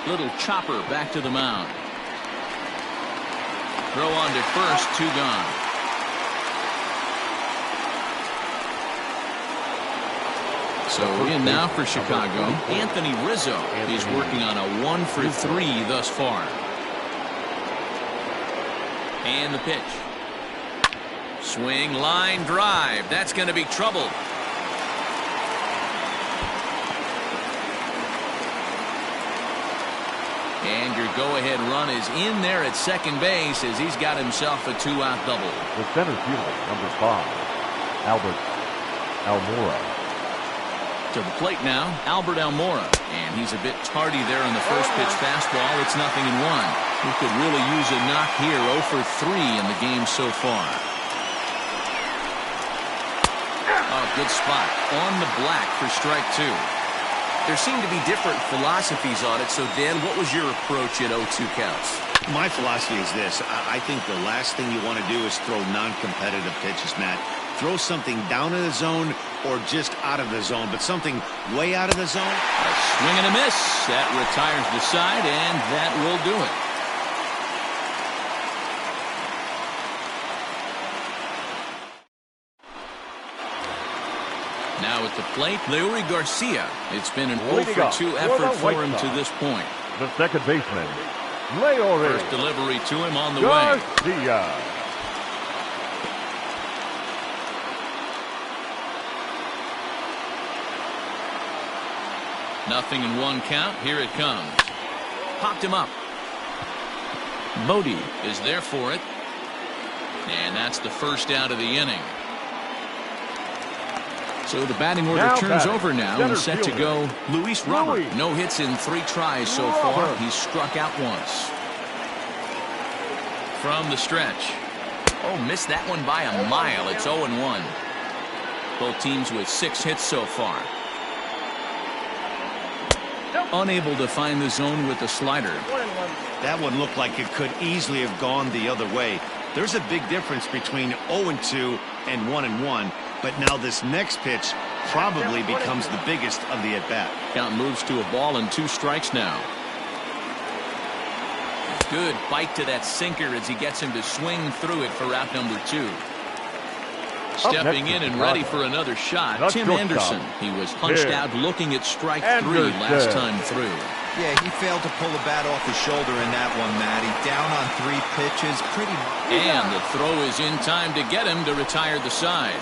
Little chopper back to the mound. Throw on to first, 2 gone. So in now for Chicago, Anthony Rizzo. He's working on a 1 for 3 thus far. And the pitch. Swing, line drive. That's going to be trouble. And your go-ahead run is in there at second base as he's got himself a 2-out double. The center fielder, number 5, Albert Almora. To the plate now, Albert Almora. And he's a bit tardy there on the first pitch fastball. It's 0-1. He could really use a knock here. 0 for 3 in the game so far. Oh, good spot. On the black for strike 2. There seem to be different philosophies on it. So, Dan, what was your approach at 0-2 counts? My philosophy is this. I think the last thing you want to do is throw non-competitive pitches, Matt. Throw something down in the zone or just out of the zone, but something way out of the zone. A swing and a miss. That retires the side, and that will do it. Now at the plate, Leury Garcia. It's been an Leading 0-for-2 off effort for the for him White to Sox. this point. The second baseman, Leury First delivery to him on the way. Garcia. Nothing in one count. Here it comes. Popped him up. Bodie is there for it. And that's the first out of the inning. So the batting order Now turns batting, over now center and set to fielder, go Luis Robert. Luis. No hits in 3 tries so far. Robert. He's struck out once. From the stretch. Oh, missed that one by a mile. It's 0-1. Both teams with 6 hits so far. Unable to find the zone with the slider. That one looked like it could easily have gone the other way. There's a big difference between 0-2 and 1-1. But now this next pitch probably becomes the biggest of the at-bat. Count moves to a ball and 2 strikes now. Good bite to that sinker as he gets him to swing through it for out number 2. Stepping in and ready for another shot, Tim Anderson. He was punched out looking at strike 3 last time through. Yeah, he failed to pull the bat off his shoulder in that one, Matty. Down on 3 pitches, pretty. And the throw is in time to get him to retire the side.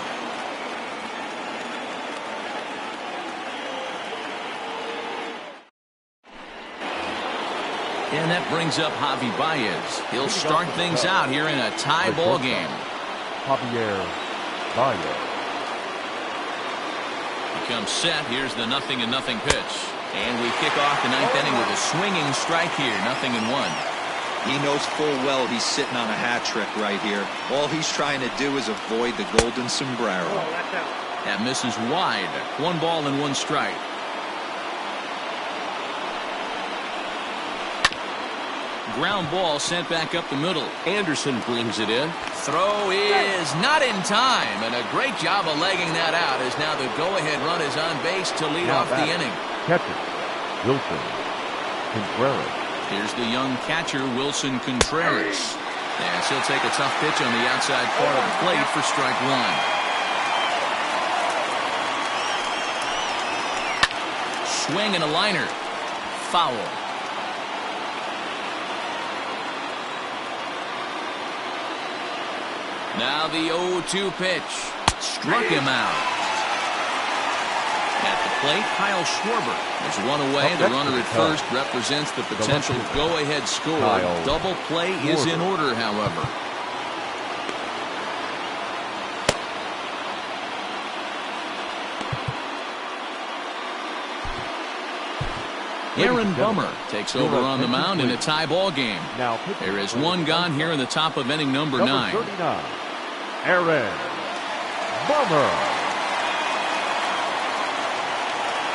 And that brings up Javi Baez. He'll start things out here in a tie ball game. Javier Baez. He comes set. Here's the 0-0 pitch. And we kick off the 9th inning with a swinging strike here. 0-1. He knows full well he's sitting on a hat trick right here. All he's trying to do is avoid the golden sombrero. That misses wide. 1 ball and 1 strike. Ground ball sent back up the middle. Anderson brings it in. Throw is not in time, and a great job of legging that out as now the go-ahead run is on base to lead off the inning. Catcher, Wilson Contreras. Here's the young catcher, Wilson Contreras. And he'll take a tough pitch on the outside part of the plate for strike 1. Swing and a liner. Foul. Now the 0-2 pitch. Struck him out. At the plate, Kyle Schwarber. There's 1 away. The runner at first represents the potential go-ahead score. Double play is in order, however. Aaron Bummer takes over on the mound in a tie ball game. There is 1 gone here in the top of inning number 9. 39, Aaron Bummer.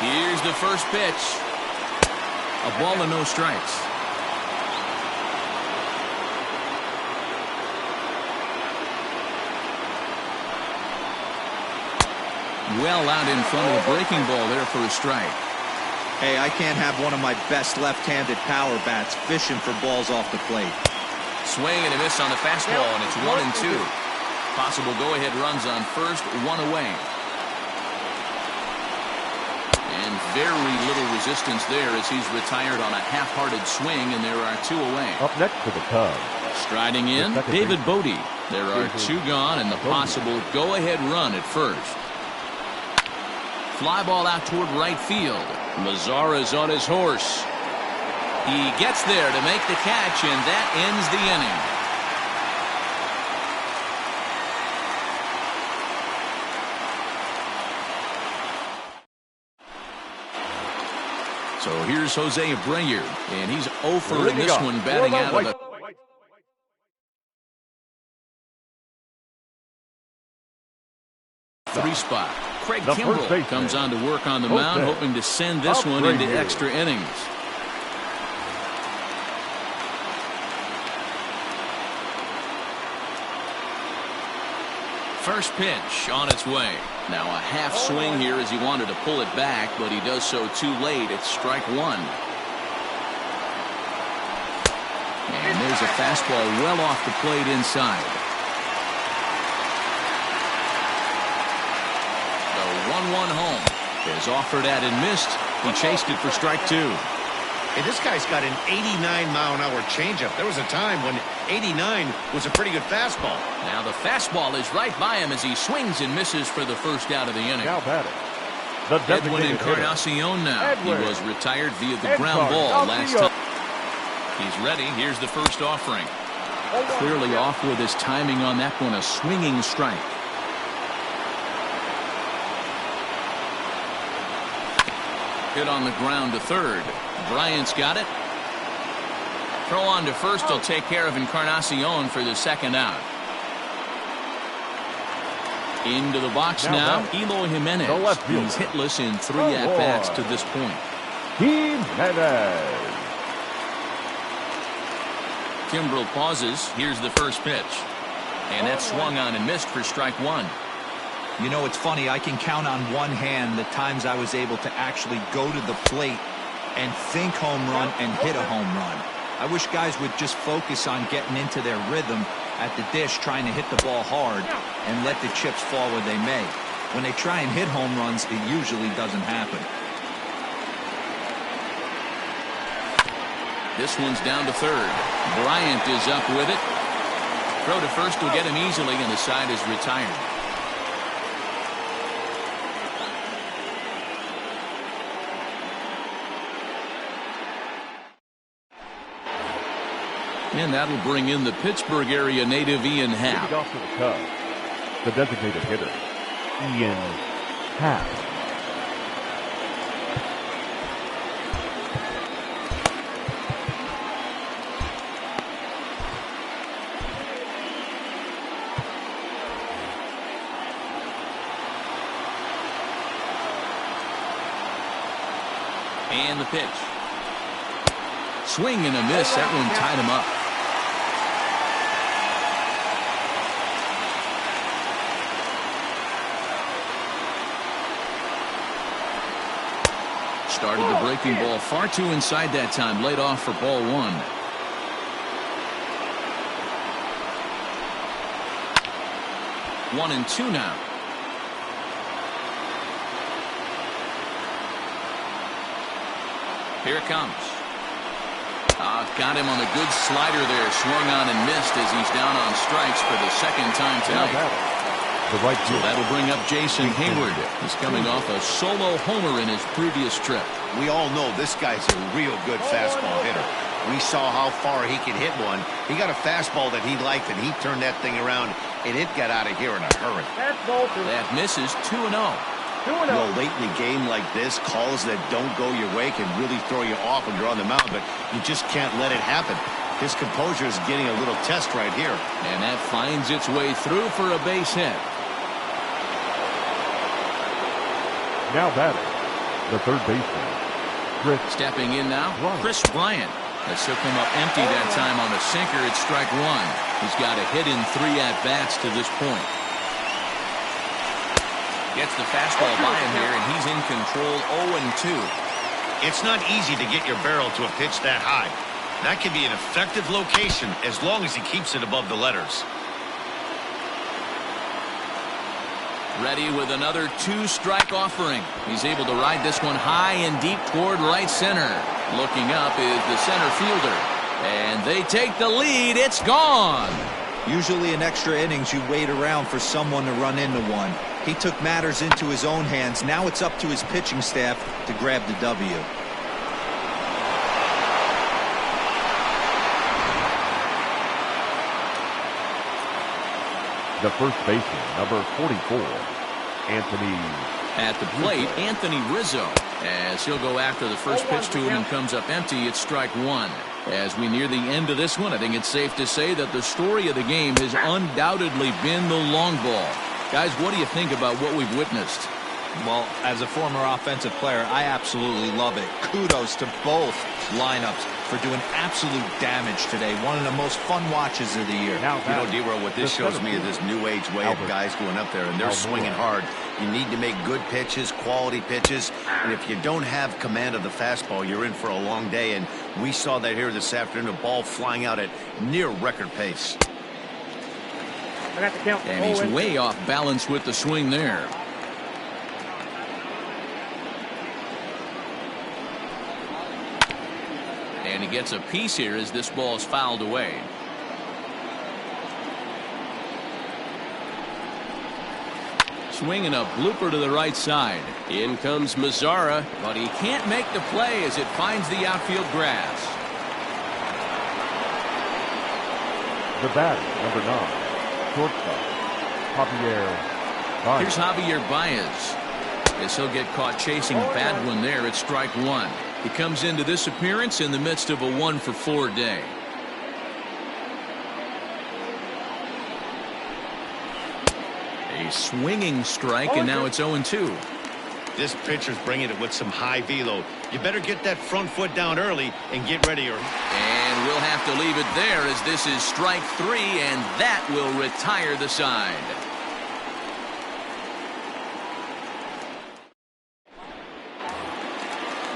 Here's the first pitch. A ball and no strikes. Well out in front of the breaking ball there for a strike. Hey, I can't have one of my best left-handed power bats fishing for balls off the plate. Swing and a miss on the fastball, and it's 1-2. Possible go-ahead runs on first, 1 away. And very little resistance there as he's retired on a half-hearted swing, and there are 2 away. Up next for the Cubs. Striding in, David Bodie. There are 2 gone, and the possible go-ahead run at first. Fly ball out toward right field. Mazara's on his horse. He gets there to make the catch, and that ends the inning. So here's Jose Abreu, and he's 0 for in this one, batting out of the 3 spot. Craig Kimbrell comes on to work on the mound, hoping to send this one into extra innings. First pitch on its way. Now a half swing here as he wanted to pull it back, but he does so too late. It's strike 1. And there's a fastball well off the plate inside. The 1 home. Is offered at and missed. He chased it for strike 2. Hey, this guy's got an 89-mile-an-hour changeup. There was a time when 89 was a pretty good fastball. Now the fastball is right by him as he swings and misses for the first out of the inning. Now batting, the Edwin designated hitter. Encarnacion now. Edwin. He was retired via the ground ball last Encarnacion. time. He's ready. Here's the first offering. Clearly off with his timing on that one. A swinging strike. Hit on the ground to third. Bryant's got it. Throw on to first will take care of Encarnacion for the second out. Into the box now. Eloy Jimenez. the left fielder. He's hitless in 3 at-bats to this point. Jimenez. Kimbrel pauses. Here's the first pitch. And that's swung on and missed for strike 1. You know, it's funny. I can count on one hand the times I was able to actually go to the plate and think home run and hit a home run. I wish guys would just focus on getting into their rhythm at the dish, trying to hit the ball hard and let the chips fall where they may. When they try and hit home runs, it usually doesn't happen. This one's down to third. Bryant is up with it. Throw to first will get him easily, and the side is retired. And that'll bring in the Pittsburgh area native Ian Happ. Leading off to the Cubs, the designated hitter, Ian Happ. And the pitch. Swing and a miss. That one tied him up. Started the breaking ball far too inside that time. Laid off for ball 1. 1-2 now. Here it comes. Got him on a good slider there. Swung on and missed as he's down on strikes for the second time tonight. The right So that'll bring up Jason Hayward. He's coming off a solo homer in his previous trip. We all know this guy's a real good fastball hitter. We saw how far he could hit one. He got a fastball that he liked, and he turned that thing around, and it got out of here in a hurry. That misses 2-0. Well, late in the game like this, calls that don't go your way can really throw you off when you're on the mound, but you just can't let it happen. His composure is getting a little test right here. And that finds its way through for a base hit. Now batting, the third baseman, Chris. Stepping in now, Chris Bryant. That's took him up empty that time on a sinker at strike 1. He's got a hit in 3 at-bats to this point. Gets the fastball by him here, and he's in control 0-2. It's not easy to get your barrel to a pitch that high. That can be an effective location as long as he keeps it above the letters. Ready with another 2-strike offering. He's able to ride this one high and deep toward right center. Looking up is the center fielder. And they take the lead. It's gone. Usually in extra innings, you wait around for someone to run into one. He took matters into his own hands. Now it's up to his pitching staff to grab the W. The first baseman, number 44, Anthony. At the plate, Anthony Rizzo, as he'll go after the first pitch to him and comes up empty. It's strike 1. As we near the end of this one, I think it's safe to say that the story of the game has undoubtedly been the long ball. Guys, what do you think about what we've witnessed? Well, as a former offensive player, I absolutely love it. Kudos to both lineups for doing absolute damage today. One of the most fun watches of the year. Now, you know, D-Row, what this shows me is this new age way of guys going up there, and they're swinging hard. You need to make good pitches, quality pitches, and if you don't have command of the fastball, you're in for a long day, and we saw that here this afternoon, a ball flying out at near record pace. I got the count. And he's way off balance with the swing there. gets a piece here as this ball is fouled away. Swinging a blooper to the right side. In comes Mazzara. But he can't make the play as it finds the outfield grass. The batter, number 9, shortstop, Javier Baez. Here's Javier Baez. As he'll get caught chasing a bad one there at strike 1. He comes into this appearance in the midst of a 1-for-4 day. A swinging strike, and now it's 0-2. This pitcher's bringing it with some high velo. You better get that front foot down early and get ready. And we'll have to leave it there as this is strike 3, and that will retire the side.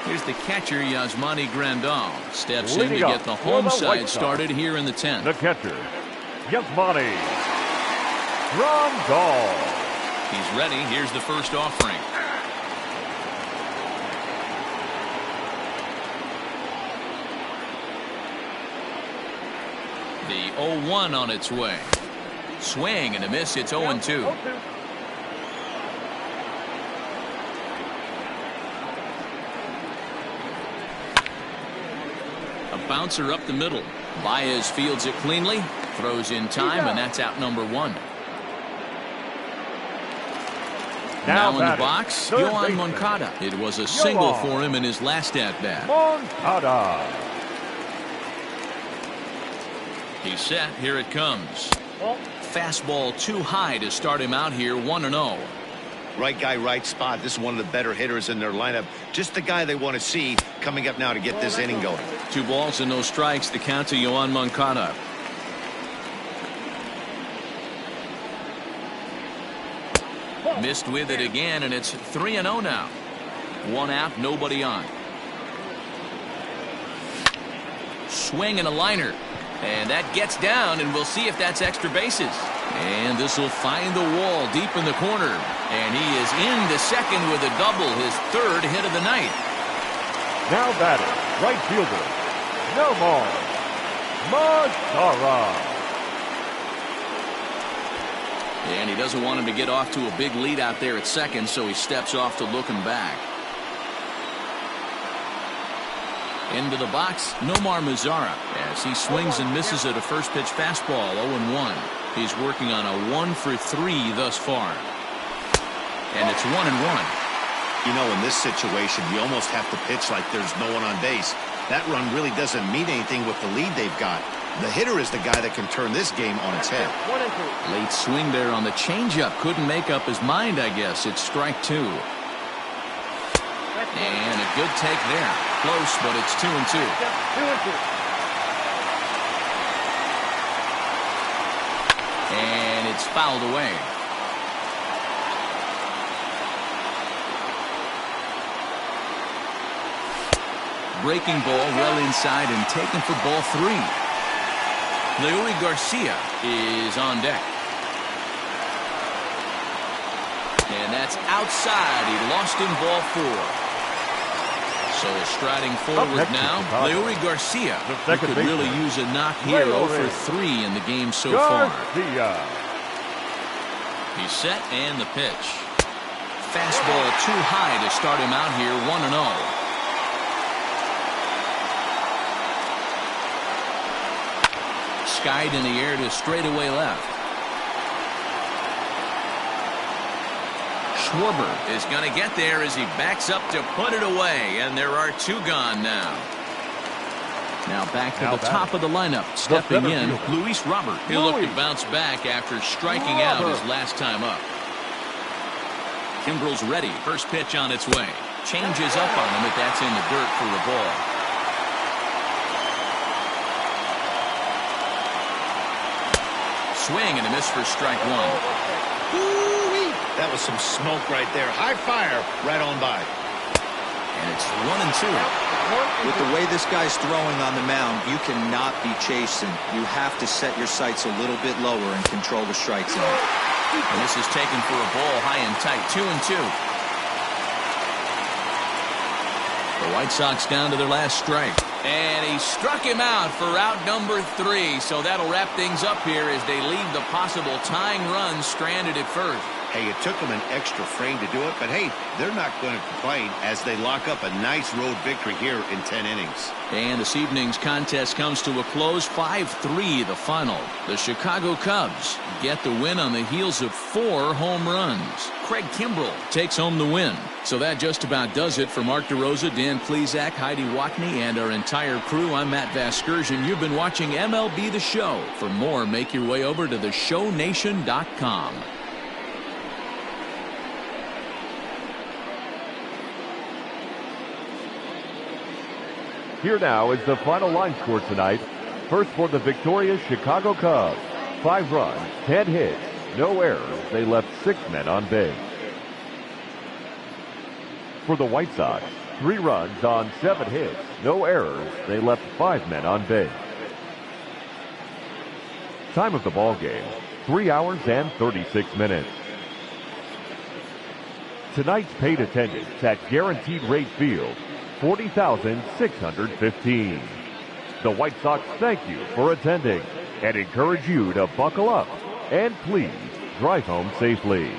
Here's the catcher, Yasmani Grandal. Steps in to get the home side started here in the 10th. The catcher, Yasmani Grandal. He's ready. Here's the first offering. The 0-1 on its way. Swing and a miss. It's 0-2. A bouncer up the middle. Baez fields it cleanly. Throws in time, and that's out number 1. Now in the box, Yohan Moncada. It was a single for him in his last at-bat. Moncada. He's set. Here it comes. Fastball too high to start him out here, 1-0. Right guy, right spot. This is one of the better hitters in their lineup. Just the guy they want to see coming up now to get this inning going. 2 balls and no strikes. The count to Yohan Moncada. Missed with it again, and it's 3-0 now. 1 out, nobody on. Swing and a liner. And that gets down, and we'll see if that's extra bases. And this will find the wall deep in the corner. And he is into second with a double, his 3rd hit of the night. Now batting, right fielder, Nomar Mazara. And he doesn't want him to get off to a big lead out there at second, so he steps off to look him back. Into the box, Nomar Mazara, as he swings and misses at a first pitch fastball, 0-1. He's working on a 1-for-3 thus far. And it's 1-1. You know, in this situation, you almost have to pitch like there's no one on base. That run really doesn't mean anything with the lead they've got. The hitter is the guy that can turn this game on its head. Late swing there on the changeup. Couldn't make up his mind, I guess. It's strike 2. And a good take there. Close, but it's 2-2. And it's fouled away. Breaking ball well inside and taken for ball 3. Leury Garcia is on deck. And that's outside. He lost in ball 4. So striding forward now, Leury Garcia, who could really use a knock here. 0-for-3 in the game so far. He's set and the pitch. Fastball too high to start him out here, 1-0. Skied in the air to straightaway left. Schwarber is going to get there as he backs up to put it away, and there are 2 gone now. Now back to the top of the lineup, stepping in, Luis Robert. He'll look to bounce back after striking out his last time up. Kimbrel's ready. First pitch on its way. Changes up on him, but that's in the dirt for the ball. Swing and a miss for strike 1. That was some smoke right there. High fire right on by. And it's 1-2. With the way this guy's throwing on the mound, you cannot be chasing. You have to set your sights a little bit lower and control the strike zone. And this is taken for a ball high and tight. 2-2. The White Sox down to their last strike. And he struck him out for out number 3. So that'll wrap things up here as they leave the possible tying run stranded at first. Hey, it took them an extra frame to do it, but hey, they're not going to complain as they lock up a nice road victory here in 10 innings. And this evening's contest comes to a close, 5-3 the final. The Chicago Cubs get the win on the heels of 4 home runs. Craig Kimbrell takes home the win. So that just about does it for Mark DeRosa, Dan Plesac, Heidi Watney, and our entire crew. I'm Matt Vasgersian. You've been watching MLB The Show. For more, make your way over to theshownation.com. Here now is the final line score tonight. First for the victorious Chicago Cubs. 5 runs, 10 hits, no errors. They left 6 men on base. For the White Sox, 3 runs on 7 hits, no errors. They left 5 men on base. Time of the ball game, 3 hours and 36 minutes. Tonight's paid attendance at Guaranteed Rate Field, 40,615. The White Sox thank you for attending and encourage you to buckle up and please drive home safely.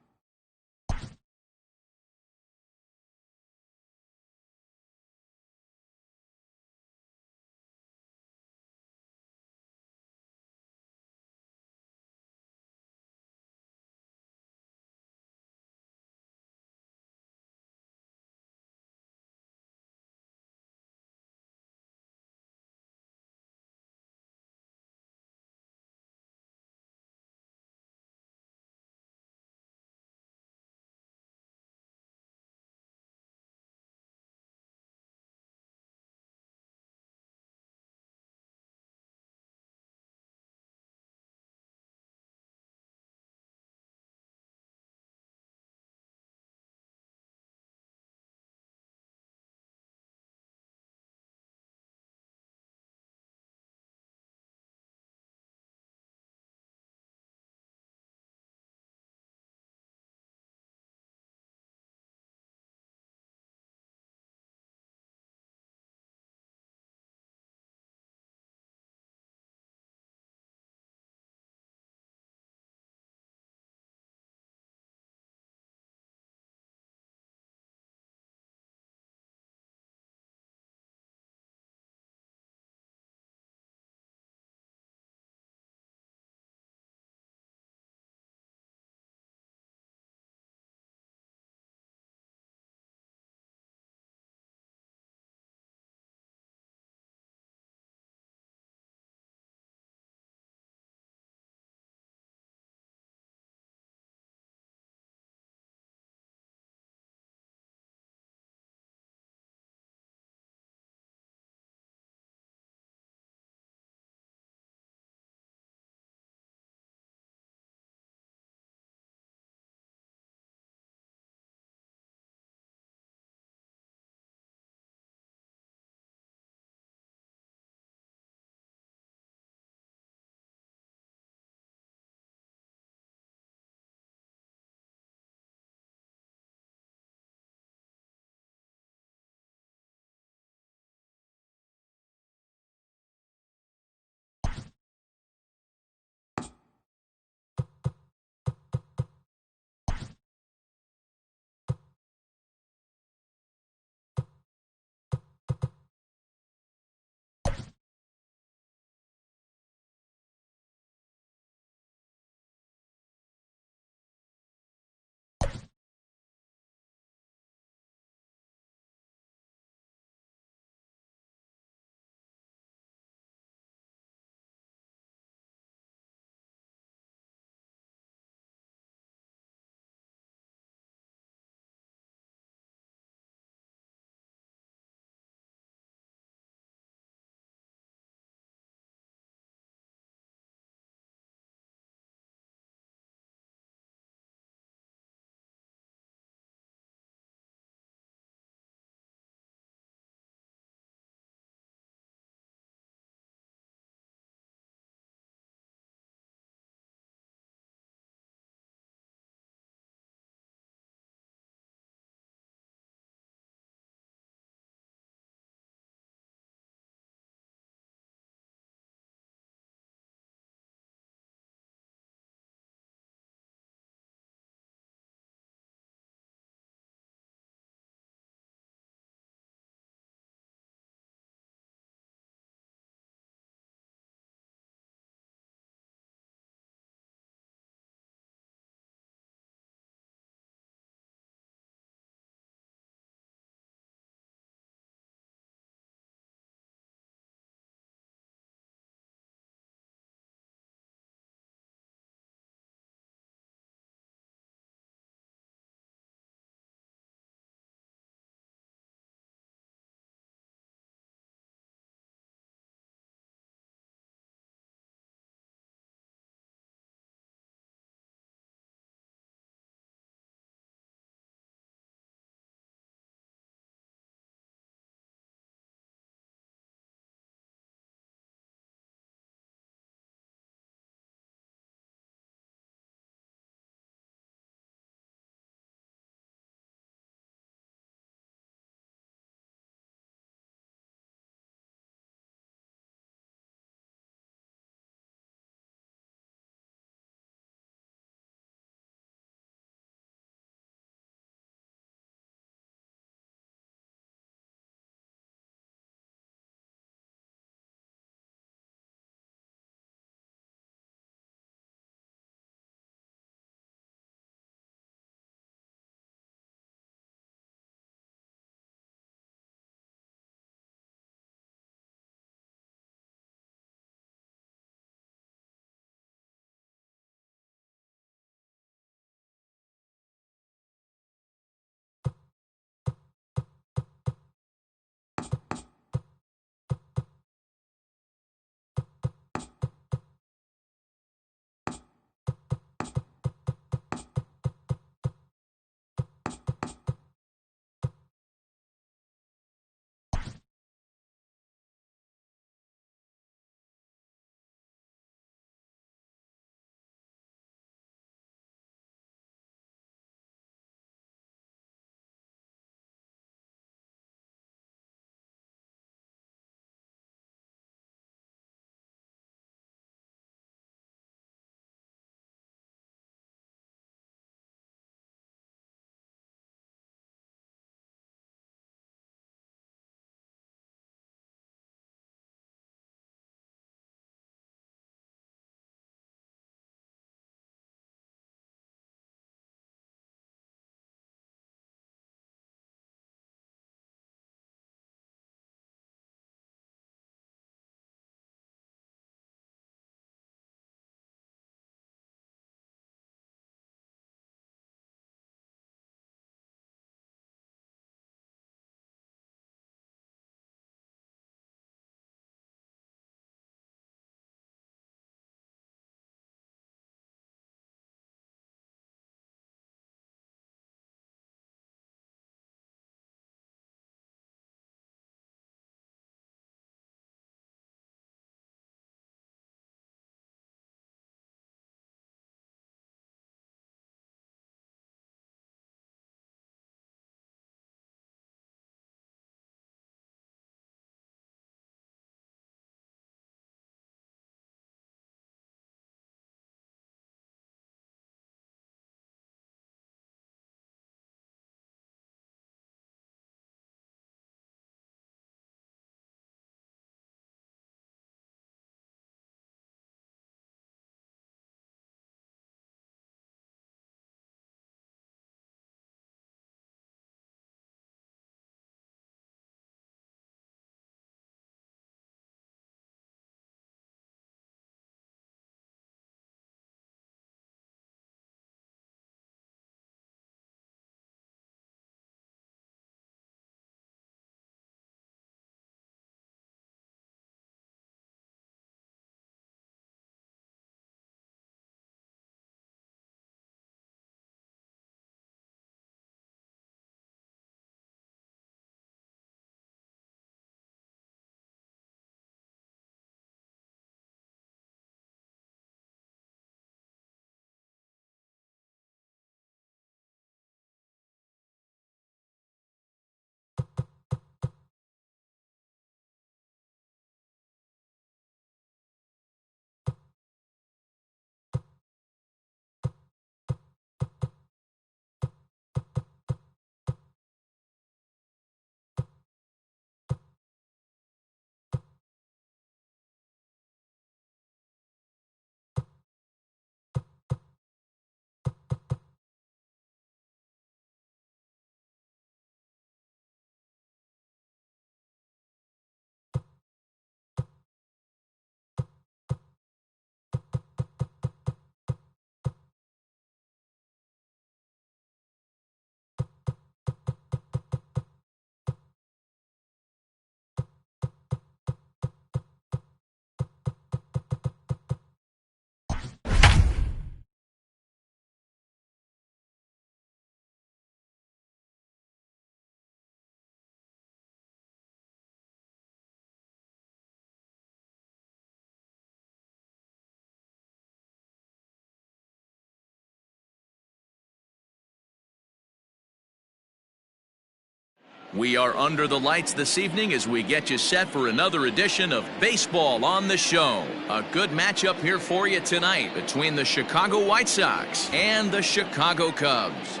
We are under the lights this evening as we get you set for another edition of Baseball on the Show. A good matchup here for you tonight between the Chicago White Sox and the Chicago Cubs.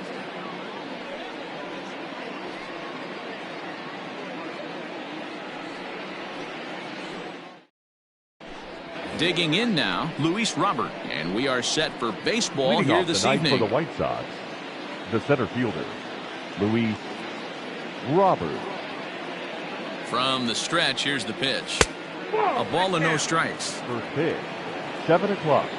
Digging in now, Luis Robert, and we are set for baseball Leading here off this tonight evening. For the White Sox, the center fielder, Luis Robert. From the stretch, here's the pitch. A ball and no strikes. First pitch, 7 o'clock.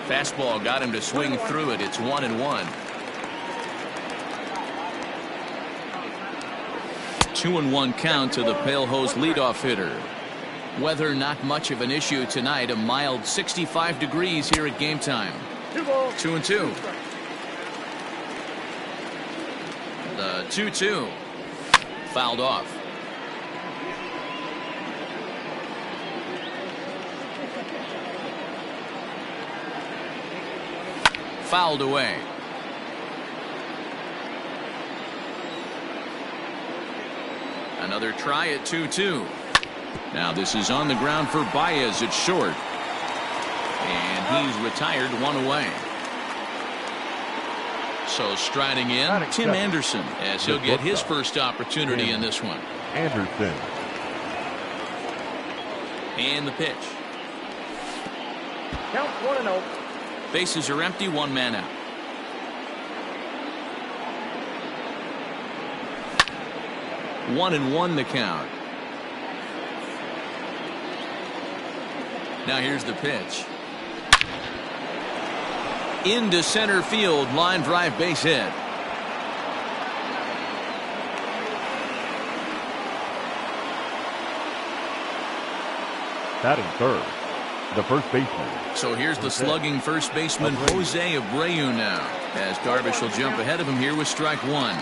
Fastball got him to swing through it. It's 1-1. 2-1 count to the Pale Hose leadoff hitter. Weather not much of an issue tonight. A mild 65 degrees here at game time. 2-2. The 2-2. Fouled off. Fouled away. Another try at 2-2. Now this is on the ground for Baez at short. And he's retired, one away. So striding in, Tim Anderson, as he'll get his first opportunity in this one. Anderson. And the pitch. Count 1-0. Bases are empty, one man out. One and one the count. Now here's the pitch. Into center field, line drive, base hit. Batting third, the first baseman. So here's the slugging first baseman Jose Abreu now, as Darvish will jump ahead of him here with strike one.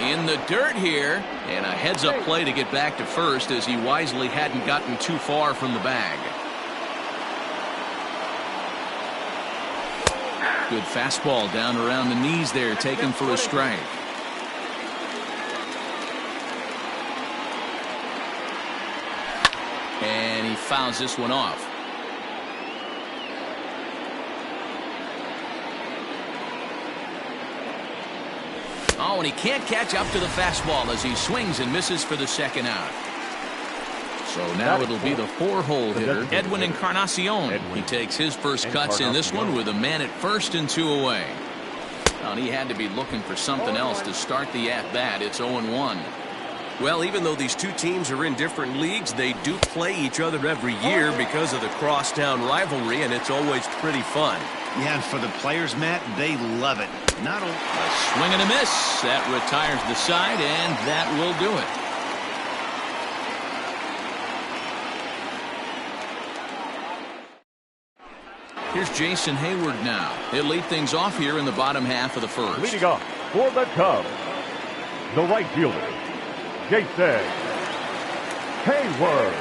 In the dirt here, and a heads-up play to get back to first as he wisely hadn't gotten too far from the bag. Good fastball down around the knees there, taken for a strike. And he fouls this one off. Oh, and he can't catch up to the fastball as he swings and misses for the second out. So now it'll be the four-hole hitter, Edwin Encarnacion. He takes his first cuts in this one with a man at first and two away. Well, and he had to be looking for something else to start the at-bat. It's 0-1. Well, even though these two teams are in different leagues, they do play each other every year because of the crosstown rivalry, and it's always pretty fun. Yeah, and for the players, Matt, they love it. Not only a swing and a miss. That retires the side, and that will do it. Here's Jason Hayward now. He'll lead things off here in the bottom half of the first. Leading off for the Cubs, the right fielder, Jason Hayward.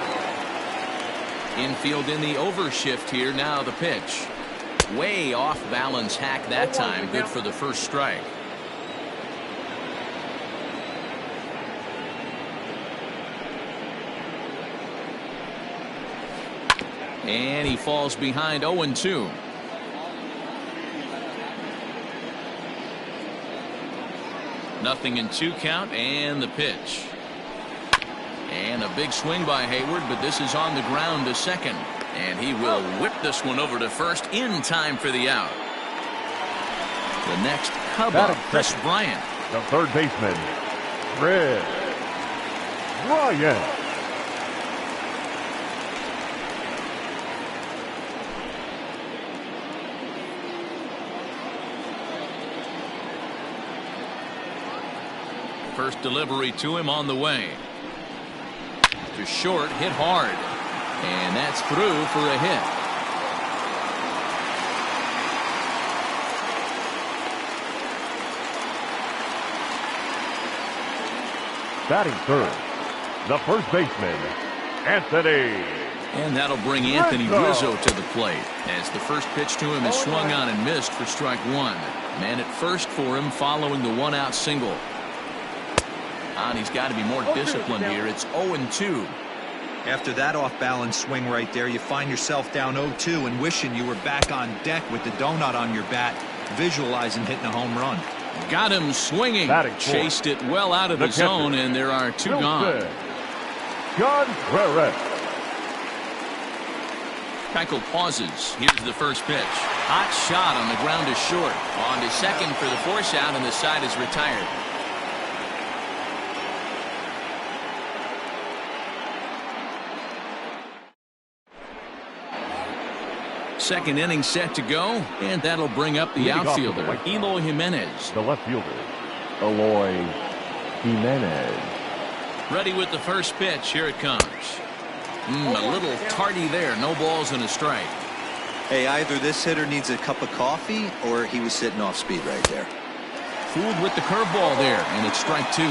Infield in the overshift here. Now the pitch. Way off balance hack that time. Good for the first strike. And he falls behind 0-2. Nothing in two count, and the pitch. And a big swing by Hayward, but this is on the ground to second. And he will whip this one over to first in time for the out. The next Cub up, Chris Bryant. The third baseman, Chris Bryant. First delivery to him on the way. To short, hit hard. And that's through for a hit. Batting third, the first baseman, Anthony And that'll bring Anthony Rizzo to the plate, as the first pitch to him is swung on and missed for strike one. Man at first for him following the one-out single. And he's got to be more disciplined here. It's 0-2. After that off-balance swing right there, you find yourself down 0-2 and wishing you were back on deck with the donut on your bat, visualizing hitting a home run. Got him swinging. Chased it well out of the zone, and there are two gone. Keuchel pauses. Here's the first pitch. Hot shot on the ground is short. On to second for the force out, and the side is retired. Second inning set to go, and that'll bring up the outfielder, Eloy Jimenez. The left fielder, Eloy Jimenez. Ready with the first pitch. Here it comes. A little tardy there. No balls and a strike. Hey, either this hitter needs a cup of coffee or he was sitting off speed right there. Fooled with the curveball there, and it's strike two.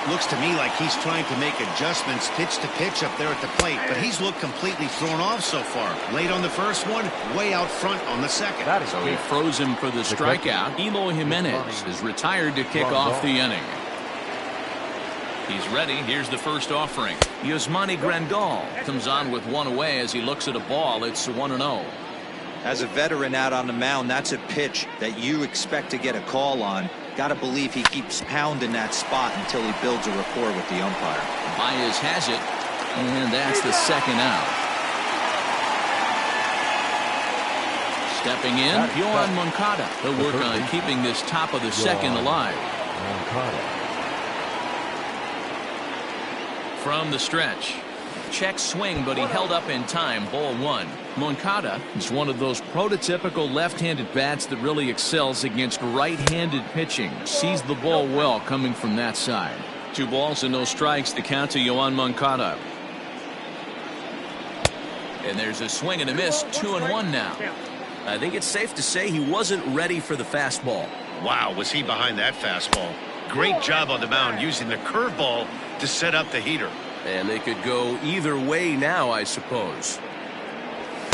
Looks to me like he's trying to make adjustments pitch to pitch up there at the plate, but he's looked completely thrown off so far. Late on the first one, way out front on the second. So he froze him for the strikeout. Eloy Jimenez is retired to kick off the inning. He's ready. Here's the first offering. Yasmani Grandal comes on with one away as he looks at a ball. It's 1-0. As a veteran out on the mound, that's a pitch that you expect to get a call on. Got to believe he keeps pounding that spot until he builds a rapport with the umpire. Baez has it, and that's the second out. Stepping in, Yohan Moncada. He'll work on keeping this top of the second alive. From the stretch. Check swing, but he held up in time. Ball one. Moncada is one of those prototypical left-handed bats that really excels against right-handed pitching. Sees the ball well coming from that side. 2 balls and no strikes. The count to Yohan Moncada. And there's a swing and a miss. 2-1 now. I think it's safe to say he wasn't ready for the fastball. Wow, was he behind that fastball. Great job on the mound using the curveball to set up the heater. And they could go either way now, I suppose.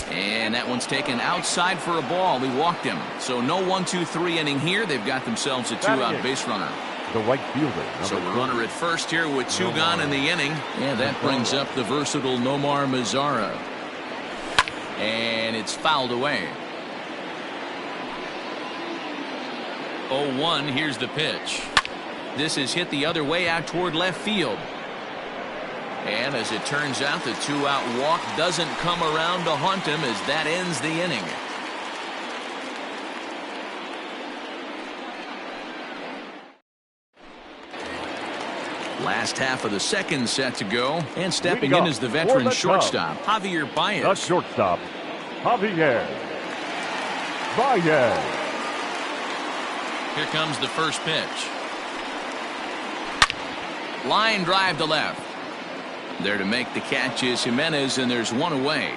And that one's taken outside for a ball. He walked him. So no 1-2-3 inning here. They've got themselves a 2-out base runner. The right fielder. So a runner at first here with 2 gone in the inning. And that brings up the versatile Nomar Mazara. And it's fouled away. 0-1. Here's the pitch. This is hit the other way out toward left field. And as it turns out, the 2-out walk doesn't come around to haunt him as that ends the inning. Last half of the second set to go. And stepping in is the veteran shortstop, Javier Baez. The shortstop, Javier Baez. Here comes the first pitch. Line drive to left. There to make the catch is Jimenez, and there's one away.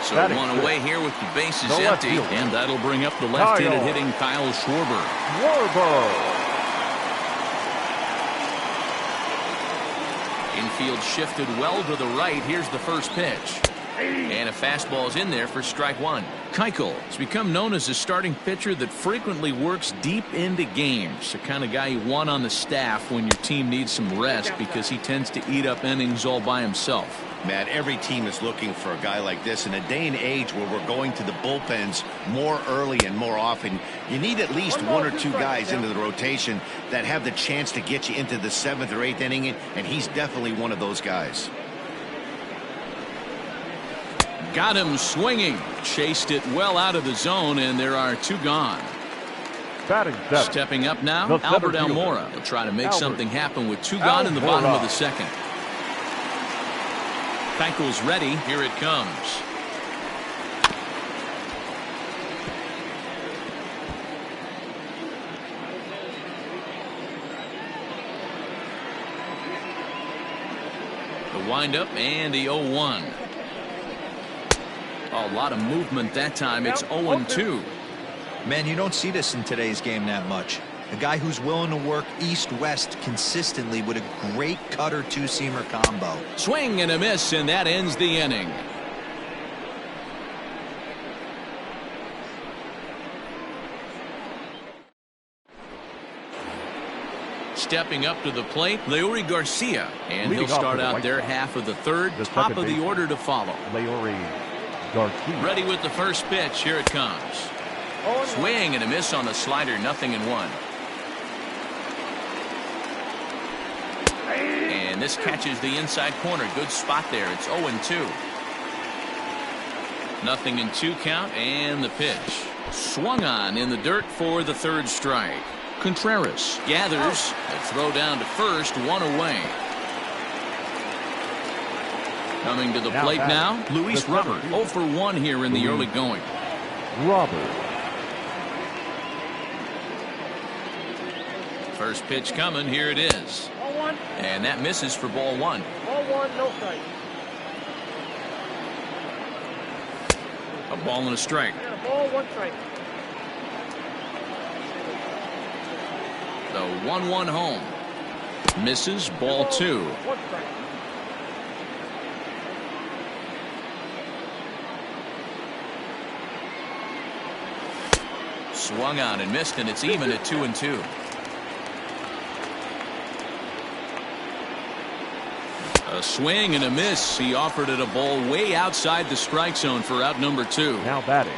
So one away here with the bases empty, and that'll bring up the left-handed hitting Kyle Schwarber. Infield shifted well to the right. Here's the first pitch. And a fastball's in there for strike one. Keuchel has become known as a starting pitcher that frequently works deep into games. The kind of guy you want on the staff when your team needs some rest because he tends to eat up innings all by himself. Matt, every team is looking for a guy like this. In a day and age where we're going to the bullpens more early and more often, you need at least 1 or 2 guys into the rotation that have the chance to get you into the 7th or 8th inning, and he's definitely one of those guys. Got him swinging. Chased it well out of the zone, and there are 2 gone. Stepping up now, Albert Almora. He'll try to make something happen with 2 gone in the bottom of the second. Keuchel's ready. Here it comes. The windup and the 0-1. A lot of movement that time. It's 0-2. Man, you don't see this in today's game that much. A guy who's willing to work east-west consistently with a great cutter two-seamer combo. Swing and a miss, and that ends the inning. Stepping up to the plate, Leury Garcia, and he'll start out their half of the third. Top of the order to follow. Leury Garcia. Ready with the first pitch. Here it comes. Swing and a miss on the slider. 0-1. And this catches the inside corner. Good spot there. It's 0-2. 0-2 count, and the pitch. Swung on in the dirt for the third strike. Contreras gathers. A throw down to first. 1 away. Coming to the plate now, Luis Robert. 0 for 1 here in the early going. Robert. First pitch coming. Here it is. And that misses for ball 1. Ball 1, no strike. A ball and a strike. And a ball, 1 strike. The 1-1 home. Misses. Ball 2. 1 strike. Swung on and missed, and it's even at 2-2. A swing and a miss. He offered it a ball way outside the strike zone for out number 2. Now batting,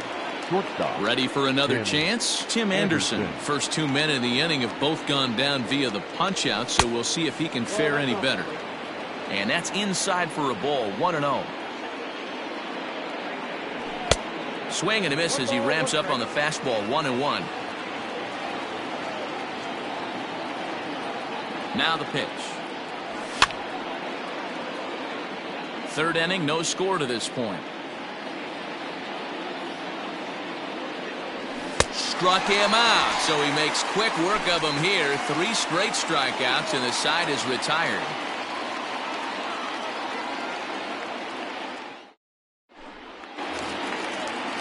shortstop. Ready for another chance? Tim Anderson. First 2 men in the inning have both gone down via the punch out, so we'll see if he can fare any better. And that's inside for a ball. 1-0. Swing and a miss as he ramps up on the fastball. 1-1. Now the pitch. Third inning, no score to this point. Struck him out, so he makes quick work of him here. 3 straight strikeouts, and the side is retired.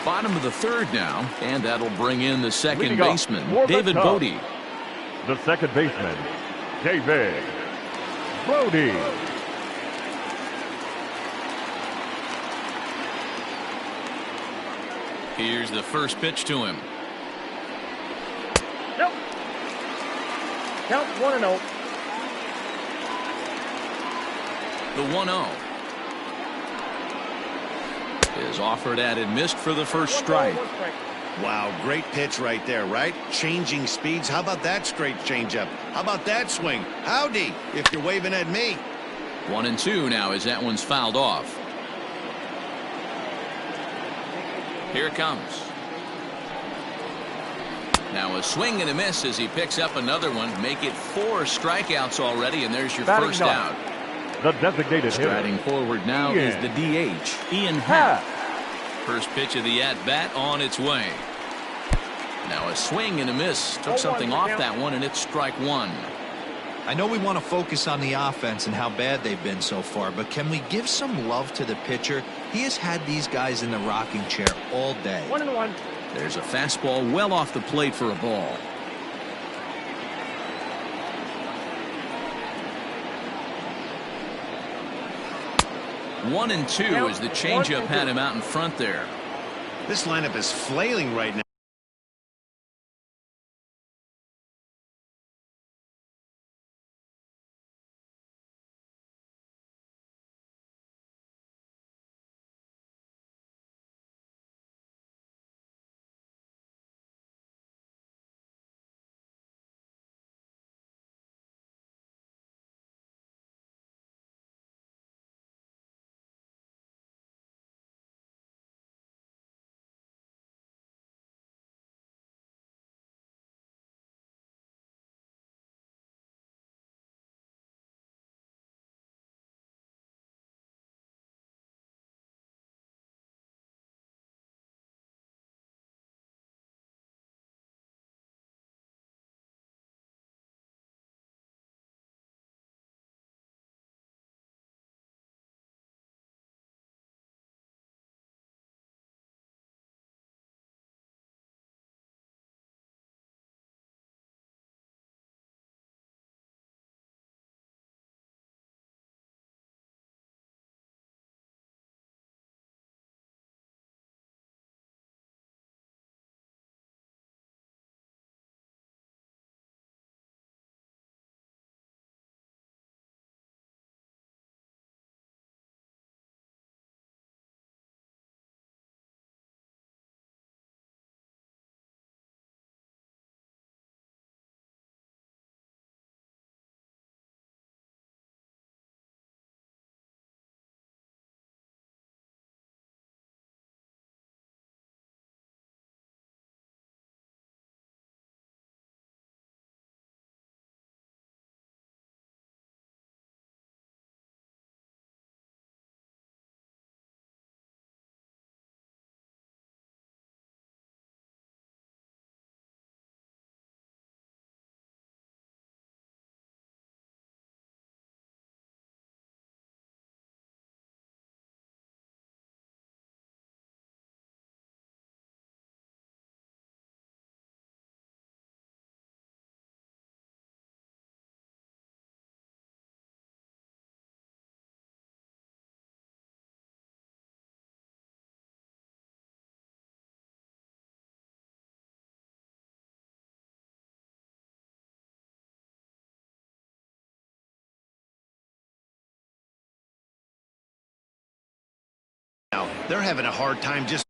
Bottom of the third now, and that'll bring in the second baseman, David Bodie. The second baseman, David Bodie. Here's the first pitch to him. Nope. Count 1-0. The 1-0 is offered at and missed for the first strike. Wow, great pitch right there, right? Changing speeds. How about that straight changeup? How about that swing? Howdy, if you're waving at me. 1-2 now as that one's fouled off. Here it comes. Now a swing and a miss as he picks up another one. Make it 4 strikeouts already, and there's your first out. The designated Striding hitter, forward now is the DH, Ian Happ. First pitch of the at-bat on its way. Now a swing and a miss. Took something off that one, and it's strike 1. I know we want to focus on the offense and how bad they've been so far, but can we give some love to the pitcher? He has had these guys in the rocking chair all day. 1-1. There's a fastball well off the plate for a ball. One and two as the changeup had him out in front there. This lineup is flailing right now. they're having a hard time just